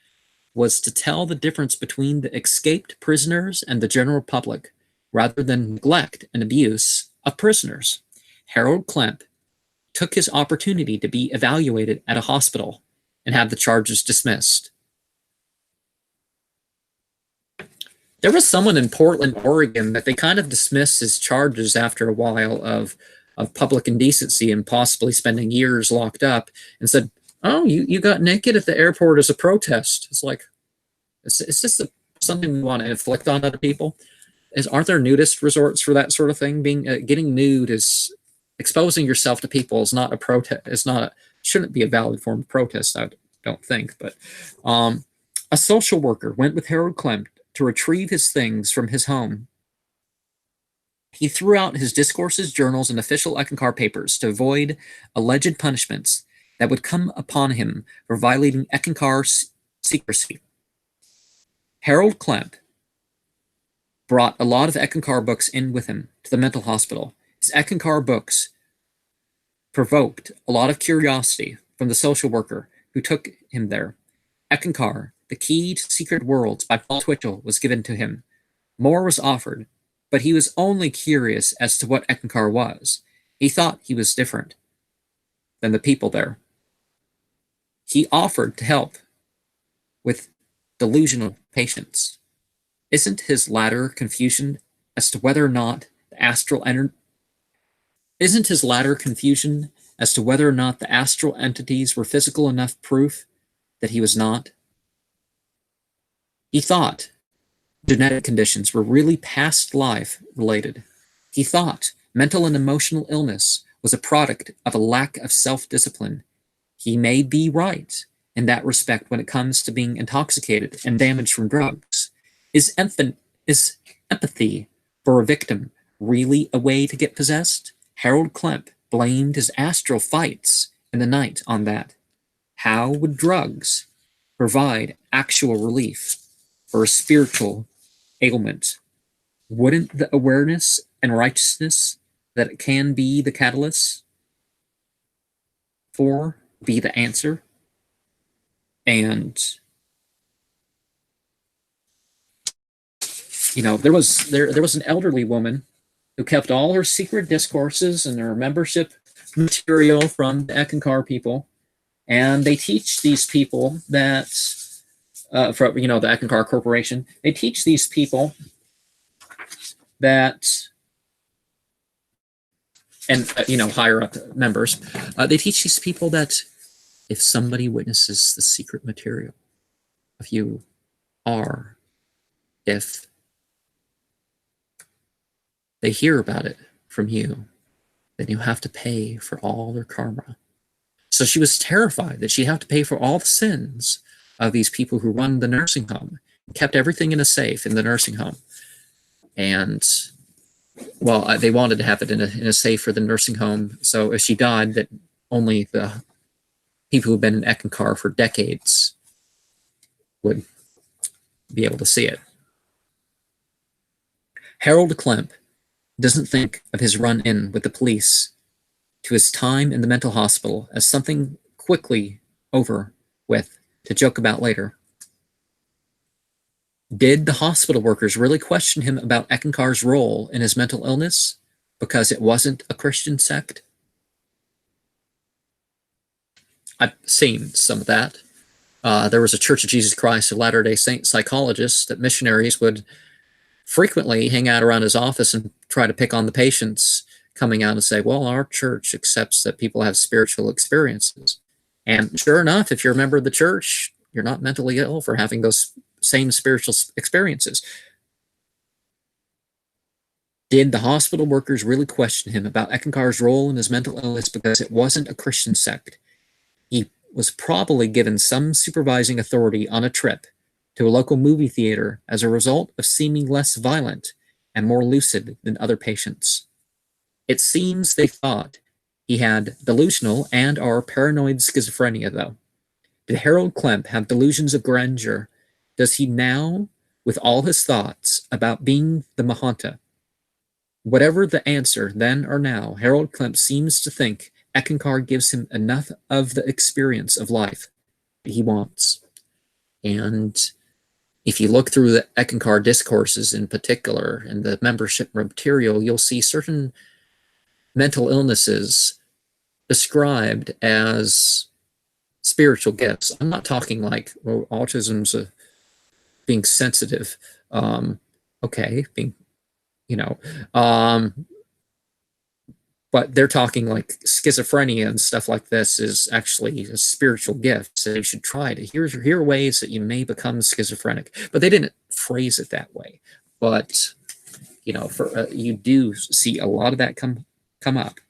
was to tell the difference between the escaped prisoners and the general public, rather than neglect and abuse of prisoners. Harold Klemp took his opportunity to be evaluated at a hospital and have the charges dismissed. There was someone in Portland, Oregon, that they kind of dismissed his charges after a while of public indecency and possibly spending years locked up, and said, "Oh, you got naked at the airport as a protest." It's like, it's just something we want to inflict on other people. Aren't there nudist resorts for that sort of thing? Getting nude is exposing yourself to people is not a protest. Shouldn't be a valid form of protest, I don't think. But a social worker went with Harold Klemp to retrieve his things from his home. He threw out his discourses, journals, and official Eckankar papers to avoid alleged punishments that would come upon him for violating Eckankar's secrecy. Harold Klemp brought a lot of Eckankar books in with him to the mental hospital. His Eckankar books provoked a lot of curiosity from the social worker, who took him there. Eckankar, the key to secret worlds by Paul Twitchell, was given to him. More was offered, but he was only curious as to what Eckankar was. He thought he was different than the people there. He offered to help with delusional patients. Isn't his latter confusion as to whether or not the astral entities were physical enough proof that he was not? He thought genetic conditions were really past life related. He thought mental and emotional illness was a product of a lack of self-discipline. He may be right in that respect when it comes to being intoxicated and damaged from drugs. Is empathy for a victim really a way to get possessed? Harold Klemp blamed his astral fights in the night on that. How would drugs provide actual relief for a spiritual ailment? Wouldn't the awareness and righteousness that it can be the catalyst for be the answer? And there was an elderly woman who kept all her secret discourses and her membership material from the Eckankar people, and they teach these people that from the Eckankar Corporation, they teach these people that, and higher up members, they teach these people that if somebody witnesses the secret material of you, or if they hear about it from you, then you have to pay for all their karma. So she was terrified that she'd have to pay for all the sins of these people who run the nursing home, kept everything in a safe in the nursing home. And, well, they wanted to have it in a safe for the nursing home. So if she died, that only the people who've been in Eckankar for decades would be able to see it. Harold Klemp doesn't think of his run-in with the police to his time in the mental hospital as something quickly over with to joke about later. Did the hospital workers really question him about Eckankar's role in his mental illness because it wasn't a Christian sect? I've seen some of that. There was a Church of Jesus Christ of Latter-day Saint psychologist that missionaries would frequently hang out around his office and try to pick on the patients, coming out and say, well, our church accepts that people have spiritual experiences. And sure enough, if you're a member of the church, you're not mentally ill for having those same spiritual experiences. Did the hospital workers really question him about Eckankar's role in his mental illness because it wasn't a Christian sect? He was probably given some supervising authority on a trip to a local movie theater as a result of seeming less violent and more lucid than other patients. It seems they thought he had delusional and/or paranoid schizophrenia, though. Did Harold Klemp have delusions of grandeur? Does he now, with all his thoughts about being the Mahanta? Whatever the answer, then or now, Harold Klemp seems to think Eckankar gives him enough of the experience of life that he wants. And if you look through the Eckankar discourses in particular and the membership material, you'll see certain mental illnesses described as spiritual gifts. I'm not talking like, well, autism's being sensitive. Okay, being, but they're talking like schizophrenia and stuff like this is actually a spiritual gift. So you should try to, here are ways that you may become schizophrenic. But they didn't phrase it that way. But, you do see a lot of that come up.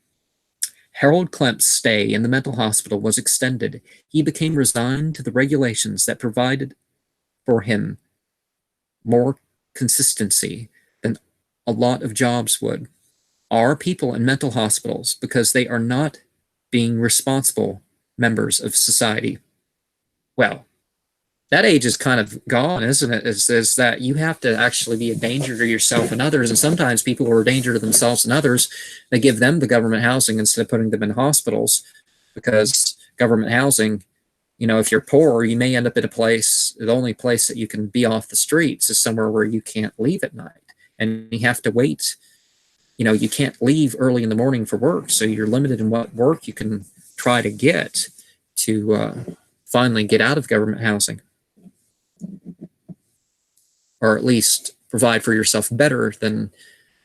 Harold Klemp's stay in the mental hospital was extended. He became resigned to the regulations that provided for him more consistency than a lot of jobs would. Are people in mental hospitals because they are not being responsible members of society? Well, that age is kind of gone, isn't it? Is that you have to actually be a danger to yourself and others, and sometimes people who are a danger to themselves and others, they give them the government housing instead of putting them in hospitals, because government housing If you're poor, you may end up in a place, the only place that you can be off the streets is somewhere where you can't leave at night. And you have to wait. You can't leave early in the morning for work. So you're limited in what work you can try to get to finally get out of government housing. Or at least provide for yourself better than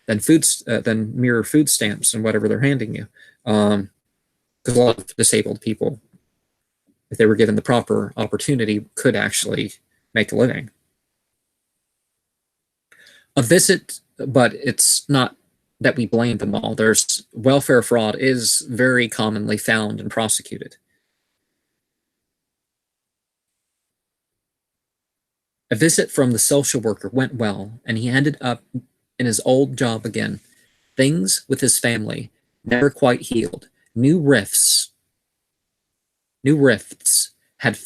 mere food stamps and whatever they're handing you. Because a lot of disabled people, if they were given the proper opportunity, could actually make a living. A visit, but it's not that we blame them all. There's welfare fraud is very commonly found and prosecuted. A visit from the social worker went well, and he ended up in his old job again. Things with his family never quite healed. New rifts had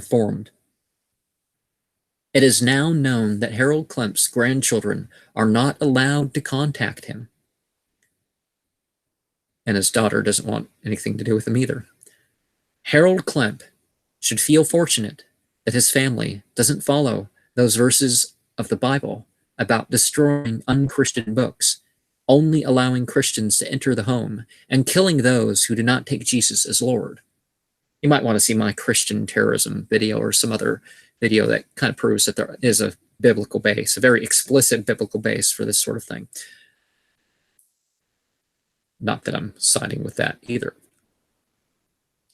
formed. It is now known that Harold Klemp's grandchildren are not allowed to contact him. And his daughter doesn't want anything to do with him either. Harold Klemp should feel fortunate that his family doesn't follow those verses of the Bible about destroying unchristian books, only allowing Christians to enter the home, and killing those who do not take Jesus as Lord. You might want to see my Christian terrorism video or some other video that kind of proves that there is a biblical base, a very explicit biblical base for this sort of thing. Not that I'm siding with that either.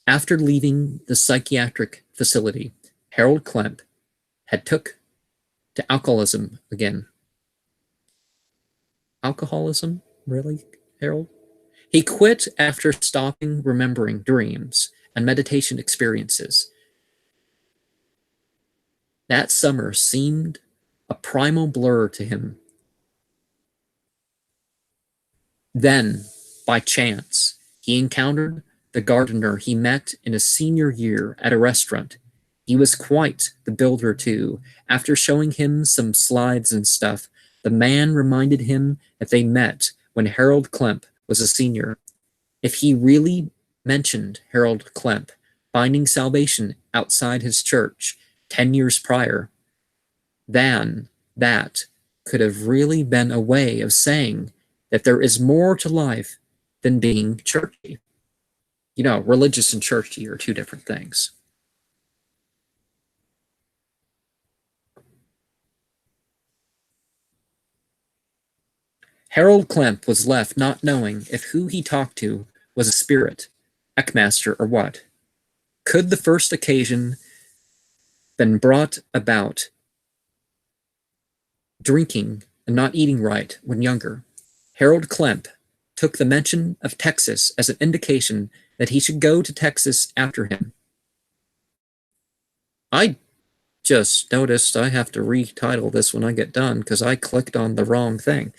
After leaving the psychiatric facility, Harold Klemp had took to alcoholism again. Alcoholism? Really, Harold? He quit after stopping remembering dreams and meditation experiences. That summer seemed a primal blur to him. Then, by chance, he encountered the gardener he met in his senior year at a restaurant. He was quite the builder, too. After showing him some slides and stuff, the man reminded him that they met when Harold Klemp was a senior. If he really mentioned Harold Klemp finding salvation outside his church 10 years prior, then that could have really been a way of saying that there is more to life than being churchy. Religious and churchy are two different things. Harold Klemp was left not knowing if who he talked to was a spirit, Eckmaster, or what. Could the first occasion been brought about drinking and not eating right when younger? Harold Klemp took the mention of Texas as an indication that he should go to Texas after him. I just noticed I have to retitle this when I get done because I clicked on the wrong thing.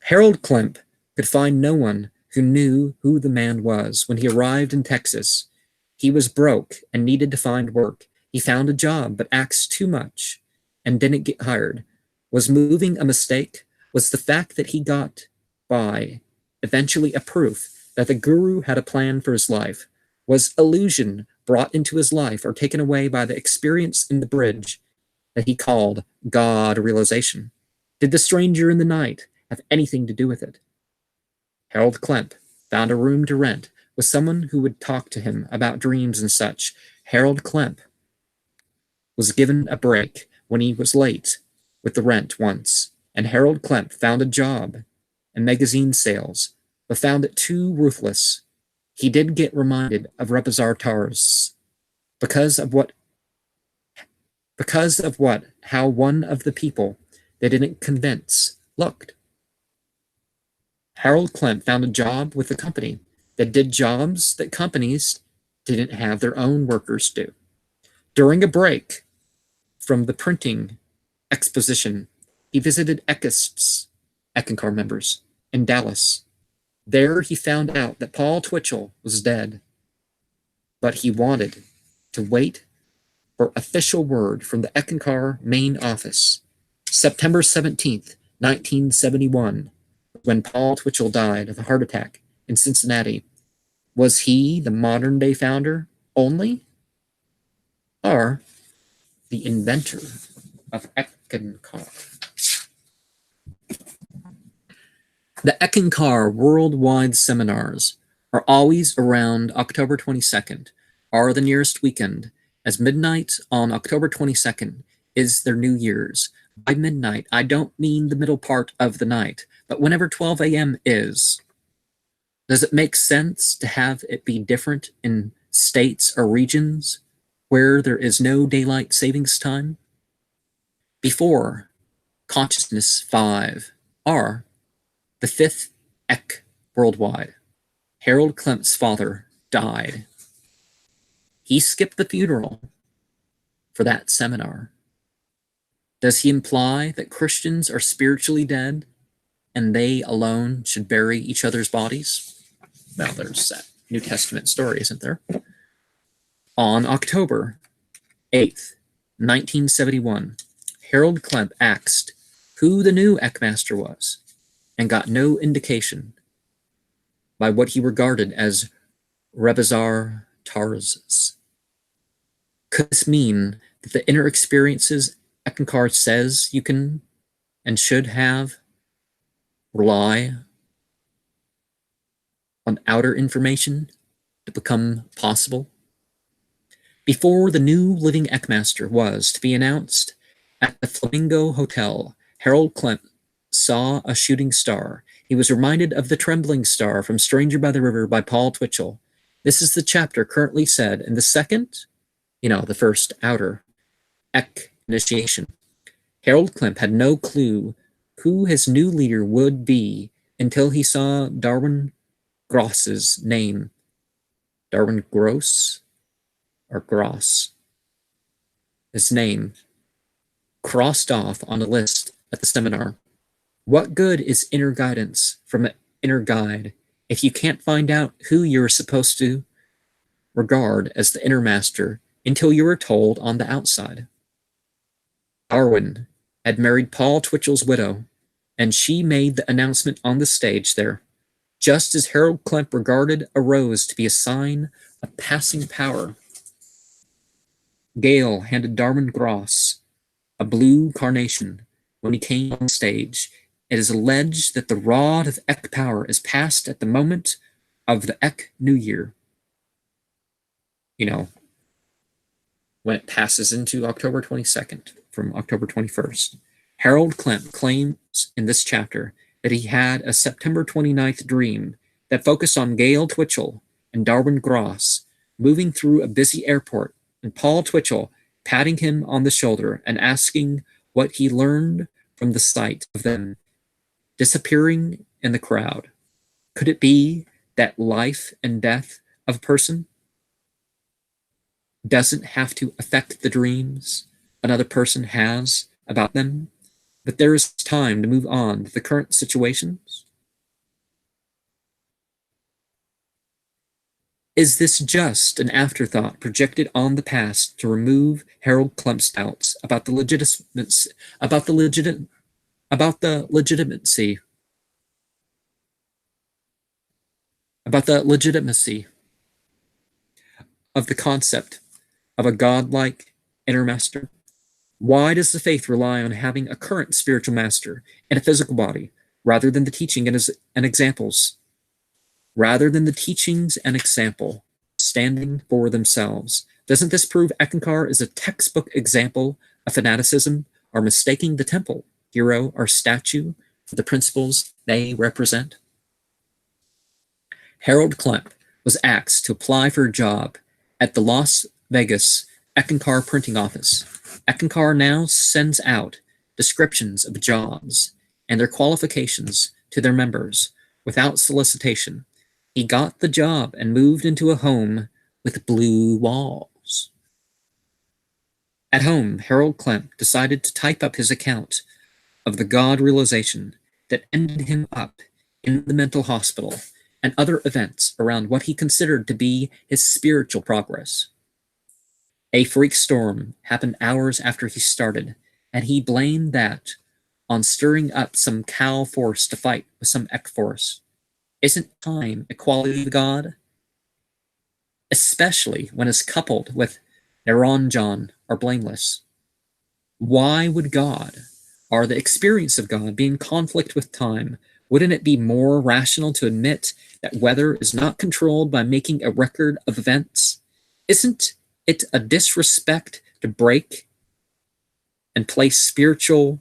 Harold Klemp could find no one who knew who the man was when he arrived in Texas. He was broke and needed to find work. He found a job but asked too much and didn't get hired. Was moving a mistake? Was the fact that he got by eventually a proof that the guru had a plan for his life? Was illusion brought into his life or taken away by the experience in the bridge that he called God realization? Did the stranger in the night have anything to do with it? Harold Klemp found a room to rent with someone who would talk to him about dreams and such. Harold Klemp was given a break when he was late with the rent once, and Harold Klemp found a job in magazine sales, but found it too ruthless. He did get reminded of Rebazartars because of how one of the people they didn't convince looked. Harold Klemp found a job with a company that did jobs that companies didn't have their own workers do. During a break from the printing exposition, he visited Eckankar members in Dallas. There he found out that Paul Twitchell was dead, but he wanted to wait for official word from the Eckankar main office. September 17th, 1971, when Paul Twitchell died of a heart attack in Cincinnati. Was he the modern-day founder only, or the inventor of Eckankar? The Eckankar Worldwide Seminars are always around October 22nd, or the nearest weekend, as midnight on October 22nd is their New Year's. By midnight, I don't mean the middle part of the night, but whenever 12 a.m. is. Does it make sense to have it be different in states or regions where there is no daylight savings time? Before Consciousness 5, or the fifth Ek worldwide, Harold Klemp's father died. He skipped the funeral for that seminar. Does he imply that Christians are spiritually dead and they alone should bury each other's bodies? Well, there's that New Testament story, isn't there? On October 8th, 1971, Harold Klemp asked who the new Eckmaster was and got no indication by what he regarded as Rebazar Tarzus. Could this mean that the inner experiences Eckankar says you can and should have rely on outer information to become possible? Before the new living Eckmaster was to be announced at the Flamingo Hotel, Harold Klemp saw a shooting star. He was reminded of the trembling star from Stranger by the River by Paul Twitchell. This is the chapter currently said in the second, the first outer Eck initiation. Harold Klemp had no clue who his new leader would be until he saw Darwin Gross's name. Darwin Gross or Gross? His name crossed off on a list at the seminar. What good is inner guidance from an inner guide if you can't find out who you're supposed to regard as the inner master until you were told on the outside? Darwin had married Paul Twitchell's widow, and she made the announcement on the stage there, just as Harold Klemp regarded a rose to be a sign of passing power. Gale handed Darwin Gross a blue carnation when he came on stage. It is alleged that the rod of Eck power is passed at the moment of the Eck New Year. When it passes into October 22nd from October 21st. Harold Klemp claims in this chapter that he had a September 29th dream that focused on Gale Twitchell and Darwin Gross moving through a busy airport, and Paul Twitchell patting him on the shoulder and asking what he learned from the sight of them disappearing in the crowd. Could it be that life and death of a person doesn't have to affect the dreams another person has about them, but there is time to move on to the current situations? Is this just an afterthought projected on the past to remove Harold Klemp's doubts about the legitimacy of the concept of a godlike inner master? Why does the faith rely on having a current spiritual master in a physical body rather than the teaching and examples? Rather than the teachings and example standing for themselves? Doesn't this prove Eckankar is a textbook example of fanaticism, or mistaking the temple, hero, or statue for the principles they represent? Harold Klemp was asked to apply for a job at the Las Vegas Eckankar printing office. Eckankar now sends out descriptions of jobs and their qualifications to their members without solicitation. He got the job and moved into a home with blue walls. At home, Harold Klemp decided to type up his account of the God realization that ended him up in the mental hospital and other events around what he considered to be his spiritual progress. A freak storm happened hours after he started, and he blamed that on stirring up some cow force to fight with some Eck force. Isn't time a quality of God? especially when it's coupled with John are blameless. Why would God, or the experience of God, be in conflict with time? Wouldn't it be more rational to admit that weather is not controlled by making a record of events? Isn't it a disrespect to break and place spiritual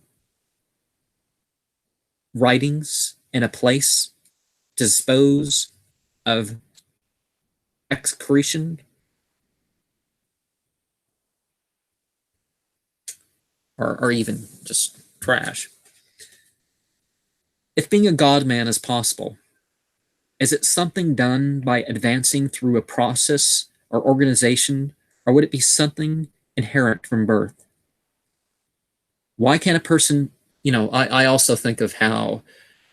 writings in a place to dispose of excretion or even just trash? If being a God man is possible, is it something done by advancing through a process or organization, or would it be something inherent from birth? Why can't a person, I also think of how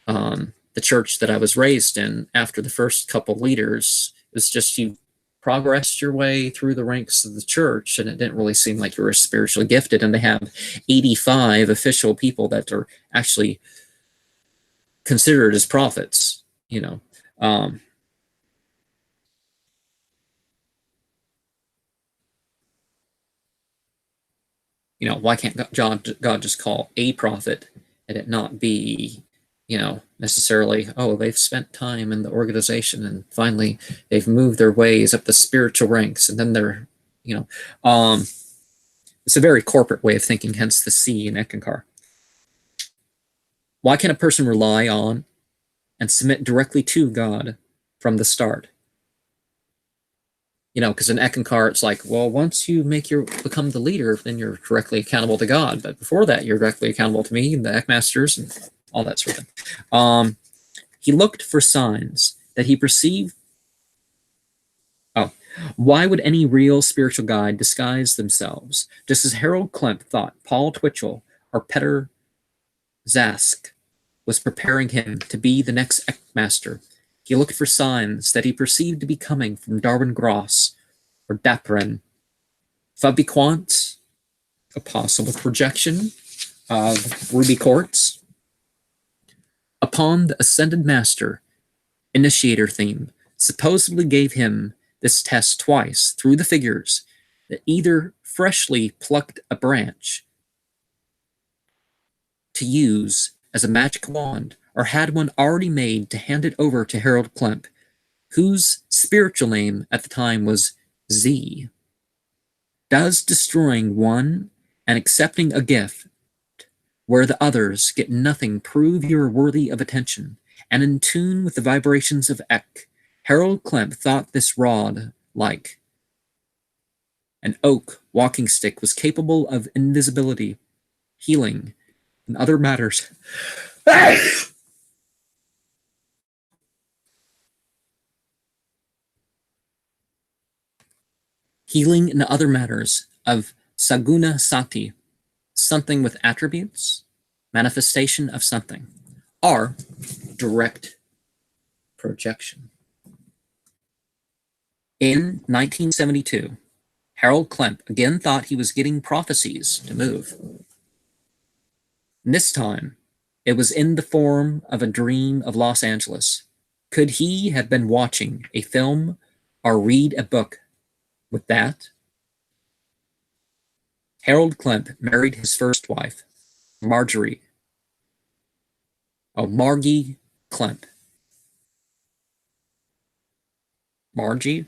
the church that I was raised in, after the first couple leaders, it's just you progressed your way through the ranks of the church, and it didn't really seem like you were spiritually gifted. And they have 85 official people that are actually considered as prophets, Um, why can't God just call a prophet and it not be, necessarily, oh, they've spent time in the organization and finally they've moved their ways up the spiritual ranks and then they're, you know, um, it's a very corporate way of thinking, hence the C in Eckankar. Why can a person rely on and submit directly to God from the start? Because in Eckankar, it's like, well, once you become the leader, then you're directly accountable to God. But before that, you're directly accountable to me and the Eckmasters and all that sort of thing. He looked for signs that he perceived. Oh, why would any real spiritual guide disguise themselves? Just as Harold Klemp thought Paul Twitchell or Peter Zask was preparing him to be the next Eckmaster, he looked for signs that he perceived to be coming from Darwin Gross or Dapren. Fabiquant, a possible projection of Ruby Quartz. Upon the Ascended Master, Initiator theme supposedly gave him this test twice through the figures that either freshly plucked a branch to use as a magic wand or had one already made to hand it over to Harold Klemp, whose spiritual name at the time was Z. Does destroying one and accepting a gift where the others get nothing prove you are worthy of attention and in tune with the vibrations of Eck? Harold Klemp thought this rod, like an oak walking stick, was capable of invisibility, healing, and other matters. Healing in other matters of Saguna Sati, something with attributes, manifestation of something, are direct projection. In 1972, Harold Klemp again thought he was getting prophecies to move. And this time, it was in the form of a dream of Los Angeles. Could he have been watching a film or read a book with that? Harold Klemp married his first wife, Margie Klemp. Margie?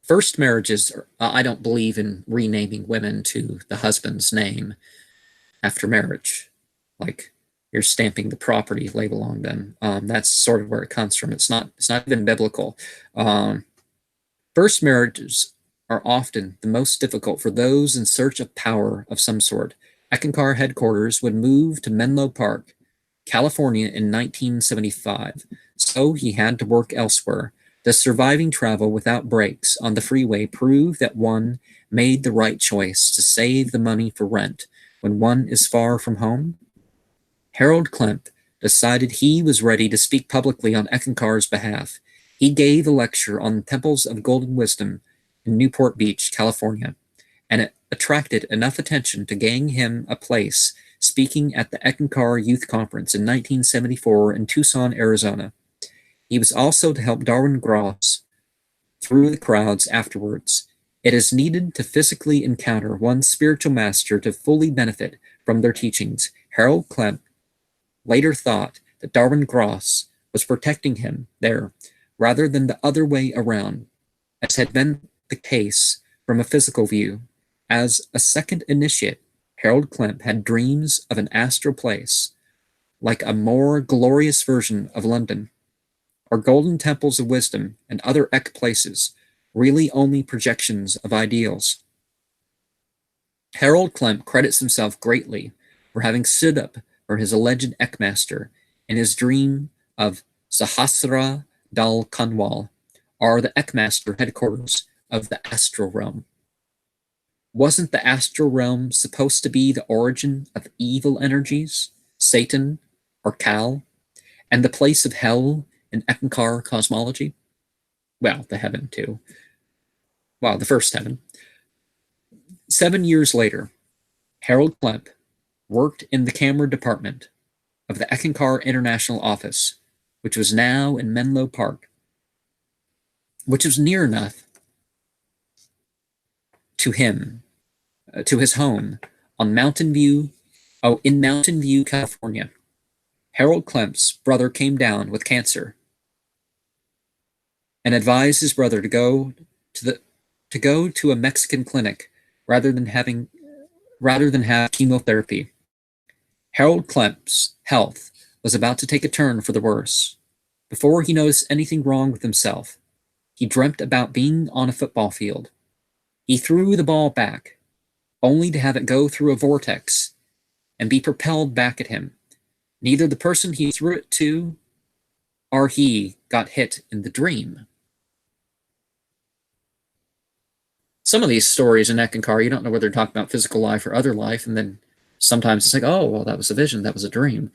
First marriages, I don't believe in renaming women to the husband's name after marriage. Like, you're stamping the property label on them. That's sort of where it comes from. It's not even biblical. First marriages are often the most difficult for those in search of power of some sort. Eckankar headquarters would move to Menlo Park, California in 1975, so he had to work elsewhere. The surviving travel without breaks on the freeway proved that one made the right choice to save the money for rent when one is far from home. Harold Klemp decided he was ready to speak publicly on Eckankar's behalf. He gave a lecture on the Temples of Golden Wisdom in Newport Beach, California, and it attracted enough attention to gain him a place speaking at the Eckankar Youth Conference in 1974 in Tucson, Arizona. He was also to help Darwin Gross through the crowds afterwards. It is needed to physically encounter one's spiritual master to fully benefit from their teachings. Harold Klemp later thought that Darwin Gross was protecting him there rather than the other way around, as had been the case from a physical view. As a second initiate, Harold Klemp had dreams of an astral place, like a more glorious version of London, or golden temples of wisdom and other Eck places, really only projections of ideals. Harold Klemp credits himself greatly for having stood up for his alleged Eckmaster in his dream of Sahasra Dal Kanwal, or the Eckmaster headquarters of the astral realm. Wasn't the astral realm supposed to be the origin of evil energies, Satan or Kal, and the place of hell in Eckankar cosmology? Well, the heaven too. Well, the first heaven. 7 years later, Harold Klemp worked in the camera department of the Eckankar International Office, which was now in Menlo Park, which was near enough to him, to his home on Mountain View, in Mountain View, California. Harold Klemp's brother came down with cancer and advised his brother to go to a Mexican clinic rather than have chemotherapy. Harold Klemp's health was about to take a turn for the worse. Before he noticed anything wrong with himself, he dreamt about being on a football field. He threw the ball back, only to have it go through a vortex and be propelled back at him. Neither the person he threw it to or he got hit in the dream. Some of these stories in Eckankar, you don't know whether they're talking about physical life or other life, and then sometimes it's like, oh, well, that was a vision, that was a dream.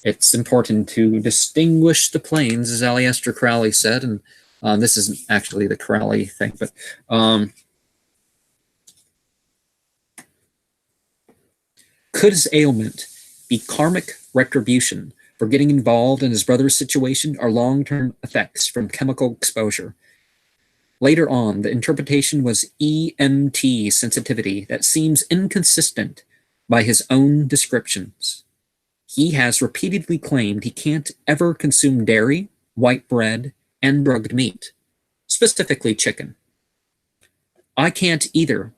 It's important to distinguish the planes, as Aleister Crowley said, and this isn't actually the Crowley thing, but could his ailment be karmic retribution for getting involved in his brother's situation, or long-term effects from chemical exposure? Later on, the interpretation was EMT sensitivity that seems inconsistent by his own descriptions. He has repeatedly claimed he can't ever consume dairy, white bread, and drugged meat, specifically chicken. I can't either,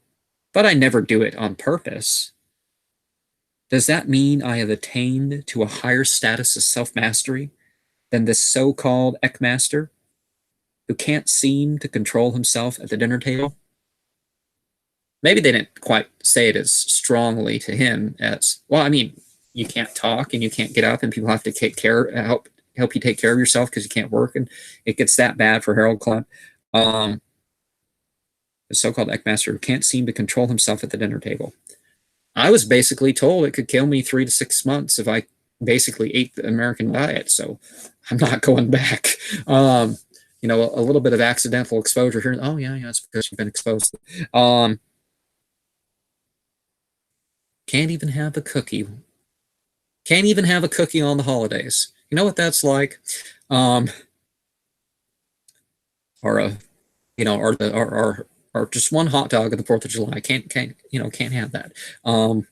but I never do it on purpose. Does that mean I have attained to a higher status of self-mastery than this so-called Eckmaster, who can't seem to control himself at the dinner table? Maybe they didn't quite say it as strongly to him as, well, I mean, you can't talk and you can't get up and people have to help you take care of yourself because you can't work, and it gets that bad for Harold Klemp. The so-called Eckmaster who can't seem to control himself at the dinner table. I was basically told it could kill me 3 to 6 months if I basically ate the American diet, so I'm not going back. A little bit of accidental exposure here. Oh, yeah, it's because you've been exposed. Can't even have a cookie. Can't even have a cookie on the holidays. You know what that's like? Or just one hot dog on the 4th of July. Can't have that. All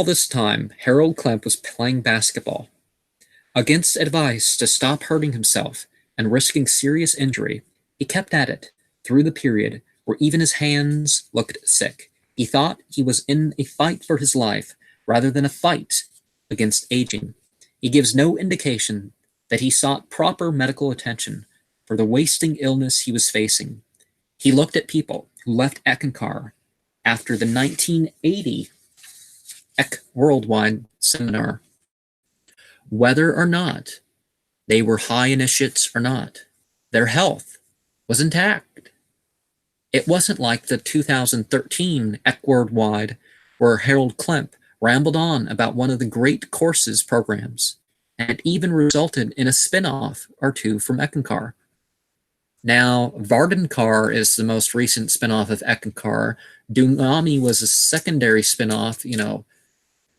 this time, Harold Klemp was playing basketball. Against advice to stop hurting himself and risking serious injury, he kept at it through the period where even his hands looked sick. He thought he was in a fight for his life rather than a fight against aging. He gives no indication that he sought proper medical attention for the wasting illness he was facing. He looked at people who left Eckankar after the 1980 Eck Worldwide Seminar. Whether or not they were high initiates or not, their health was intact. It wasn't like the 2013 Eck Worldwide, where Harold Klemp rambled on about one of the great courses programs, and it even resulted in a spin-off or two from Eckankar. Now, Vardankar is the most recent spin-off of Eckankar, Dunami was a secondary spinoff,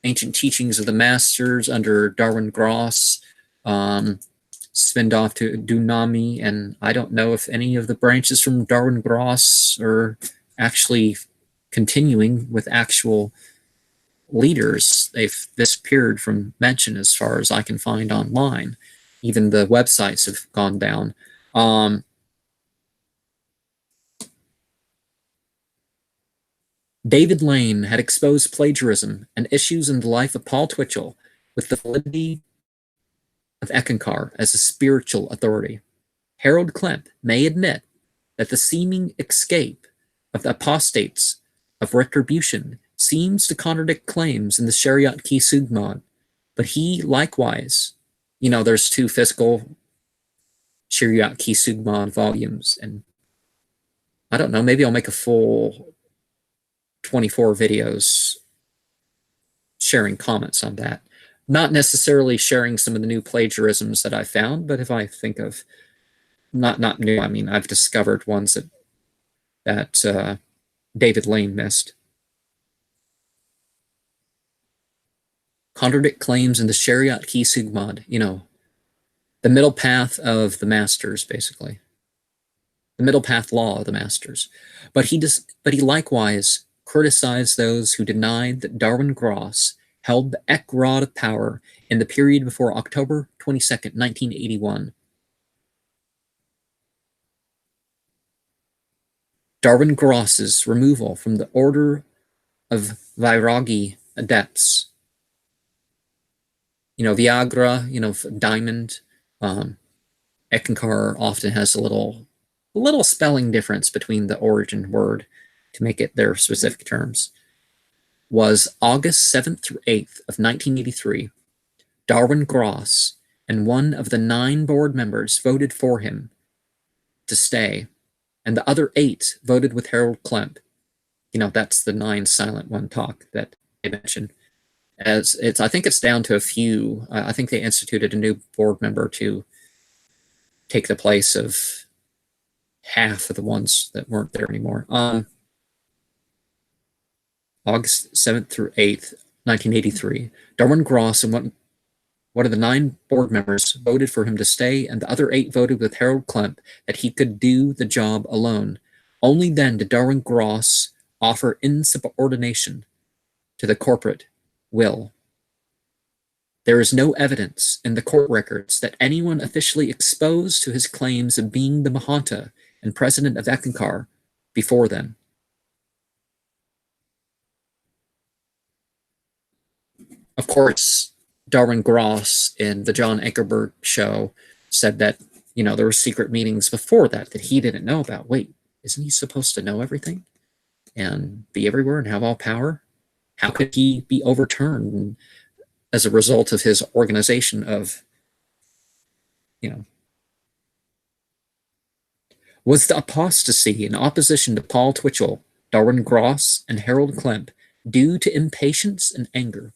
ancient teachings of the masters under Darwin Gross, spinned off to Dunami, and I don't know if any of the branches from Darwin Gross are actually continuing with actual leaders. They've disappeared from mention as far as I can find online. Even the websites have gone down. David Lane had exposed plagiarism and issues in the life of Paul Twitchell with the validity of Eckankar as a spiritual authority. Harold Klemp may admit that the seeming escape of the apostates of retribution seems to contradict claims in the Shariat Ki Sugmad, but he likewise, there's 2 physical Shariat Ki Sugmad volumes, and I don't know, maybe I'll make a full 24 videos sharing comments on that. Not necessarily sharing some of the new plagiarisms that I found, but if I think of, not new, I mean, I've discovered ones that David Lane missed. Contradict claims in the Shariat Ki Sugmad, the middle path of the masters, basically. The middle path law of the masters. But he likewise criticized those who denied that Darwin Gross held the Eck rod of power in the period before October 22nd, 1981. Darwin Gross's removal from the order of Vairagi adepts, Viagra, diamond, Eckankar often has a little spelling difference between the origin word to make it their specific terms, was August 7th through 8th of 1983. Darwin Gross and one of the 9 board members voted for him to stay, and the other 8 voted with Harold Klemp. That's the 9 silent one talk that they mentioned. I think it's down to a few. I think they instituted a new board member to take the place of half of the ones that weren't there anymore. August 7th through 8th, 1983. Darwin Gross and one of the 9 board members voted for him to stay, and the other 8 voted with Harold Klemp that he could do the job alone. Only then did Darwin Gross offer insubordination to the corporate will. There is no evidence in the court records that anyone officially exposed to his claims of being the Mahanta and president of Eckankar before then. Of course, Darwin Gross in the John Ankerberg show said that, there were secret meetings before that he didn't know about. Wait, isn't he supposed to know everything and be everywhere and have all power? How could he be overturned as a result of his organization of, Was the apostasy in opposition to Paul Twitchell, Darwin Gross, and Harold Klemp due to impatience and anger?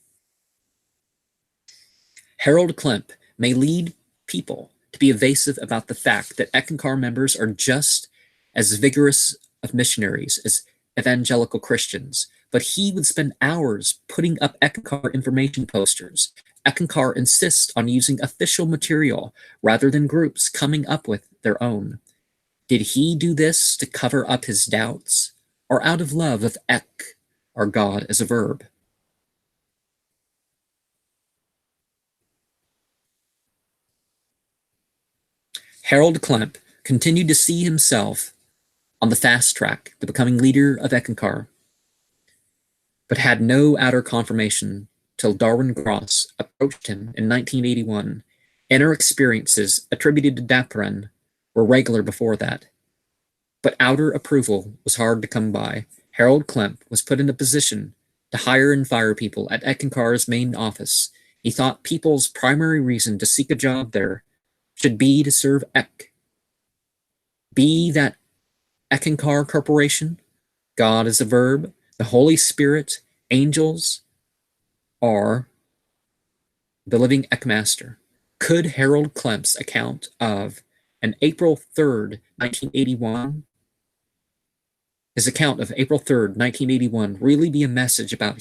Harold Klemp may lead people to be evasive about the fact that Eckankar members are just as vigorous of missionaries as evangelical Christians, but he would spend hours putting up Eckankar information posters. Eckankar insists on using official material rather than groups coming up with their own. Did he do this to cover up his doubts, or out of love of Ek, or God as a verb? Harold Klemp continued to see himself on the fast track to becoming leader of Eckankar, but had no outer confirmation till Darwin Gross approached him in 1981. Inner experiences attributed to Dapran were regular before that, but outer approval was hard to come by. Harold Klemp was put in a position to hire and fire people at Eckankar's main office. He thought people's primary reason to seek a job there should be to serve Ek. Be that Eckankar Corporation, God is a verb, the Holy Spirit, angels, or the living Eckmaster. Could Harold Klemp's account of an April 3rd, 1981 his account of April 3rd, 1981, really be a message about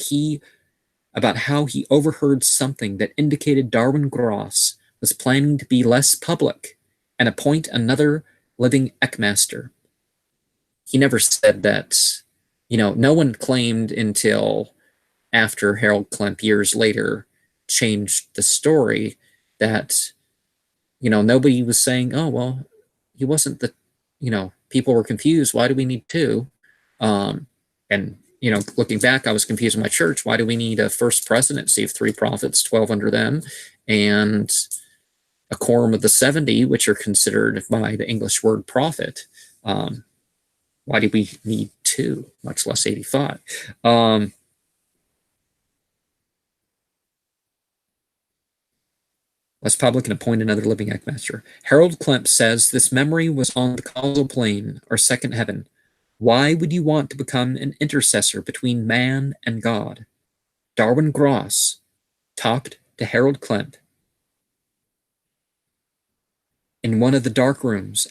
how he overheard something that indicated Darwin Gross was planning to be less public and appoint another living Eckmaster? He never said that, no one claimed until after Harold Klemp years later changed the story that, nobody was saying, oh, well, he wasn't people were confused. Why do we need two? And, looking back, I was confused in my church. Why do we need a first presidency of 3 prophets, 12 under them, and a quorum of the 70, which are considered by the English word prophet? Why do we need 2, much less 85? Less public and appoint another living Eckmaster. Harold Klemp says this memory was on the causal plane, or second heaven. Why would you want to become an intercessor between man and God? Darwin Gross talked to Harold Klemp in one of the dark rooms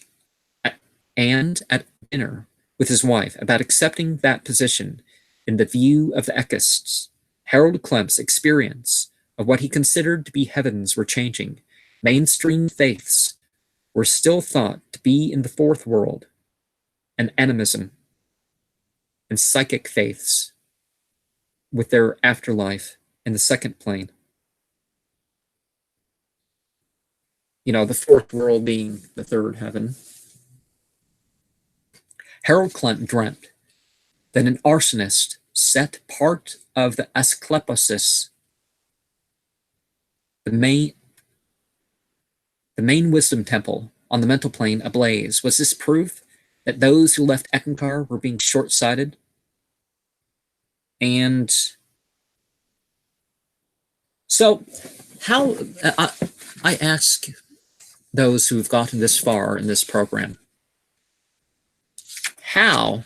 and at dinner with his wife about accepting that position in the view of the Eckists. Harold Klemp's experience of what he considered to be heavens were changing. Mainstream faiths were still thought to be in the fourth world, and animism and psychic faiths with their afterlife in the second plane. The fourth world being the third heaven. Harold Klemp dreamt that an arsonist set part of the Asclepios, the main wisdom temple on the mental plane, ablaze. Was this proof that those who left Eckankar were being short-sighted? And so how, I ask those who've gotten this far in this program, how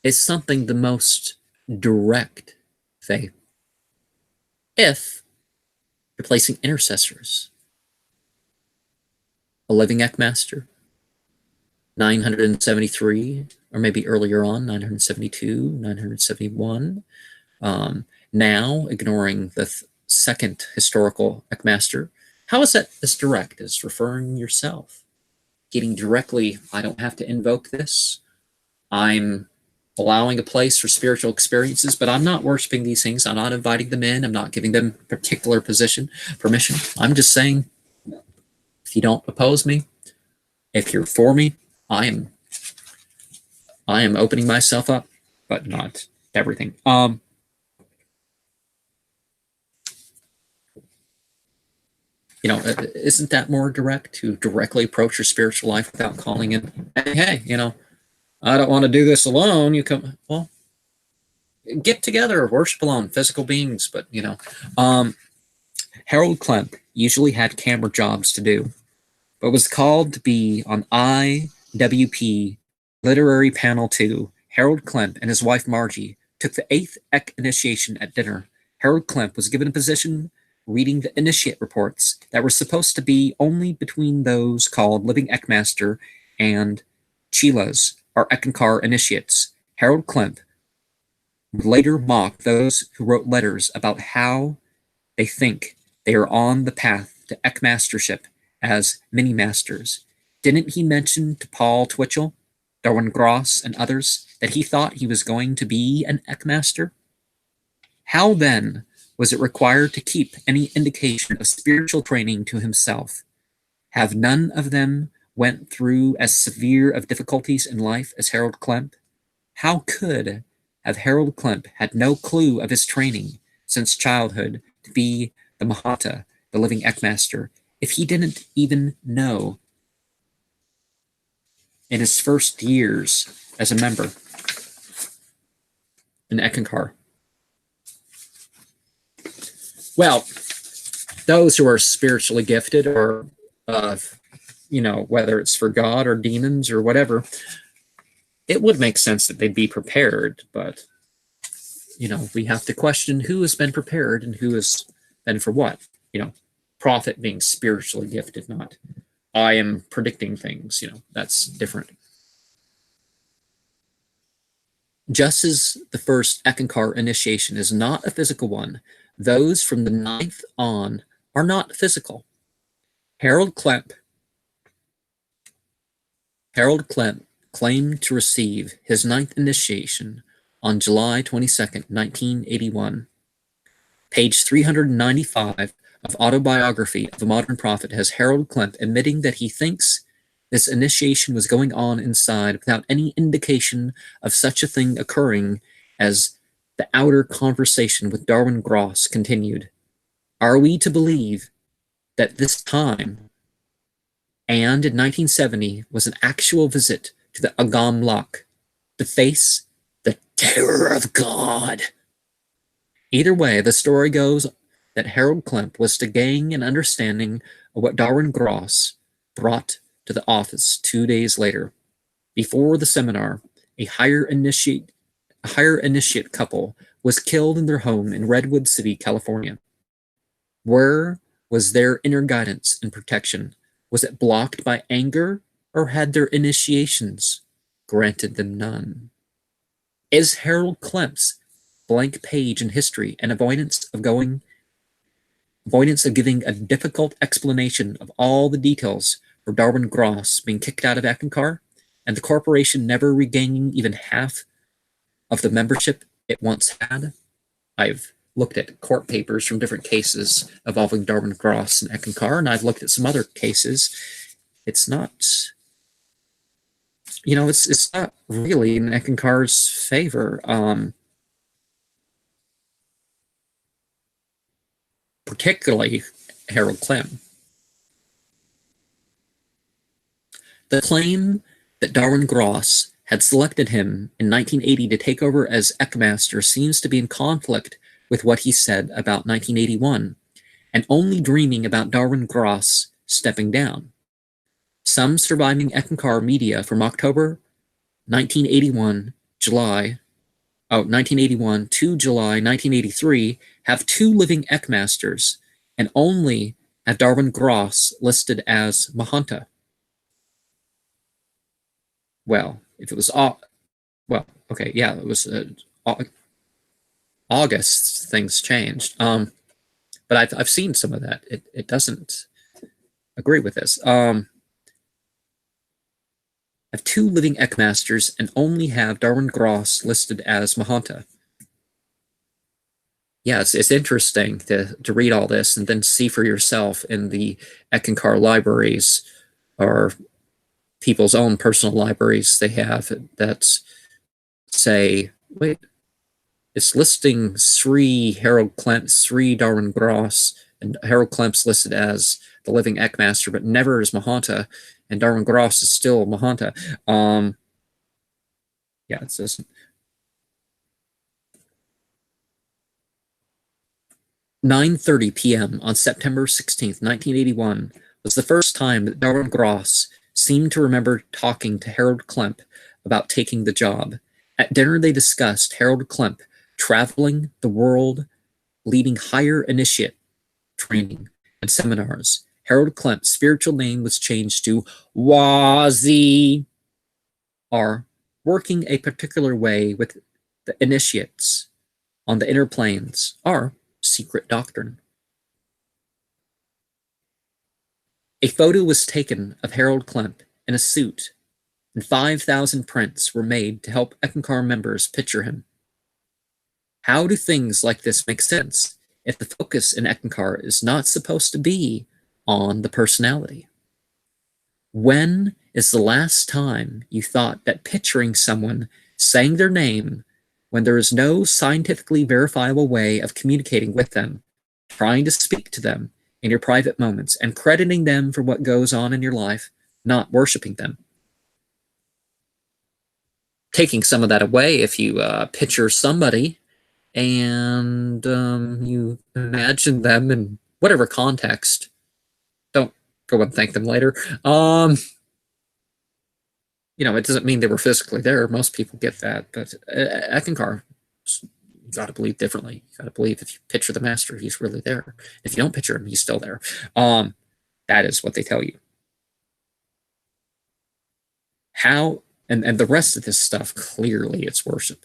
is something the most direct faith if you're placing intercessors? A living Eckmaster, 973, or maybe earlier on, 972, 971. Now, ignoring the second historical Eckmaster, how is that as direct as referring yourself? Getting directly, I don't have to invoke this. I'm allowing a place for spiritual experiences, but I'm not worshiping these things. I'm not inviting them in. I'm not giving them particular permission. I'm just saying, if you don't oppose me, if you're for me, I am opening myself up, but not everything. Isn't that more direct, to directly approach your spiritual life without calling in, hey, I don't want to do this alone. You come, well, get together, worship alone, physical beings. But, Harold Klemp usually had camera jobs to do, but was called to be on IWP Literary Panel 2. Harold Klemp and his wife Margie took the 8th Eck initiation at dinner. Harold Klemp was given a position reading the initiate reports that were supposed to be only between those called Living Eckmaster and Chilas, or Eckankar initiates. Harold Klemp would later mock those who wrote letters about how they think they are on the path to Eckmastership as mini-masters. Didn't he mention to Paul Twitchell, Darwin Gross, and others that he thought he was going to be an Eckmaster? How then was it required to keep any indication of spiritual training to himself? Have none of them went through as severe of difficulties in life as Harold Klemp? How could have Harold Klemp had no clue of his training since childhood to be the Mahata, the living Eckmaster, if he didn't even know in his first years as a member in Eckankar? Well, those who are spiritually gifted, or whether it's for God or demons or whatever, it would make sense that they'd be prepared. But we have to question who has been prepared and who has been for what. Prophet being spiritually gifted, not I am predicting things. That's different. Just as the first Eckankar initiation is not a physical one, those from the ninth on are not physical. Harold Klemp claimed to receive his ninth initiation on July 22nd, 1981. Page 395 of Autobiography of a Modern Prophet has Harold Klemp admitting that he thinks this initiation was going on inside without any indication of such a thing occurring as the outer conversation with Darwin Gross continued. Are we to believe that this time and in 1970 was an actual visit to the Agam Lok, to face the terror of God? Either way, the story goes that Harold Klemp was to gain an understanding of what Darwin Gross brought to the office 2 days later. Before the seminar, a higher initiate couple was killed in their home in Redwood City, California. Where was their inner guidance and protection? Was it blocked by anger, or had their initiations granted them none? Is Harold Klemp's blank page in history an avoidance of giving a difficult explanation of all the details for Darwin Gross being kicked out of Eckankar, and the corporation never regaining even half of the membership it once had? I've looked at court papers from different cases involving Darwin Gross and Eckankar, and I've looked at some other cases. It's not, it's not really in Eckankar's favor. Particularly Harold Klemp. The claim that Darwin Gross had selected him in 1980 to take over as Eckmaster seems to be in conflict with what he said about 1981, and only dreaming about Darwin Gross stepping down. Some surviving Eckankar media from October 1981 to July 1983 have 2 living Eckmasters and only have Darwin Gross listed as Mahanta. Well, if it was it was August, things changed. But I've seen some of that. It doesn't agree with this. Have 2 living Eckmasters and only have Darwin Gross listed as Mahanta. Yeah, it's interesting to read all this and then see for yourself in the Eckankar libraries or people's own personal libraries they have that say, wait, it's listing Sri Harold Klemp, Sri Darwin Gross, and Harold Klemp's listed as the living Eckmaster, but never as Mahanta, and Darwin Gross is still Mahanta. Yeah, it says 9:30 p.m. on September 16th, 1981 was the first time that Darwin Gross seemed to remember talking to Harold Klemp about taking the job. At dinner, they discussed Harold Klemp traveling the world, leading higher initiate training and seminars. Harold Klemp's spiritual name was changed to Wazi, or working a particular way with the initiates on the inner planes, or secret doctrine. A photo was taken of Harold Klemp in a suit, and 5,000 prints were made to help Eckankar members picture him. How do things like this make sense if the focus in Eckankar is not supposed to be on the personality? When is the last time you thought that picturing someone saying their name when there is no scientifically verifiable way of communicating with them, trying to speak to them in your private moments, and crediting them for what goes on in your life, not worshiping them? Taking some of that away, if you picture somebody and you imagine them in whatever context, don't go and thank them later. It doesn't mean they were physically there. Most people get that, but Eckankar, you got to believe differently. You got to believe if you picture the master, he's really there. If you don't picture him, he's still there. That is what they tell you. How, and the rest of this stuff, clearly it's worship.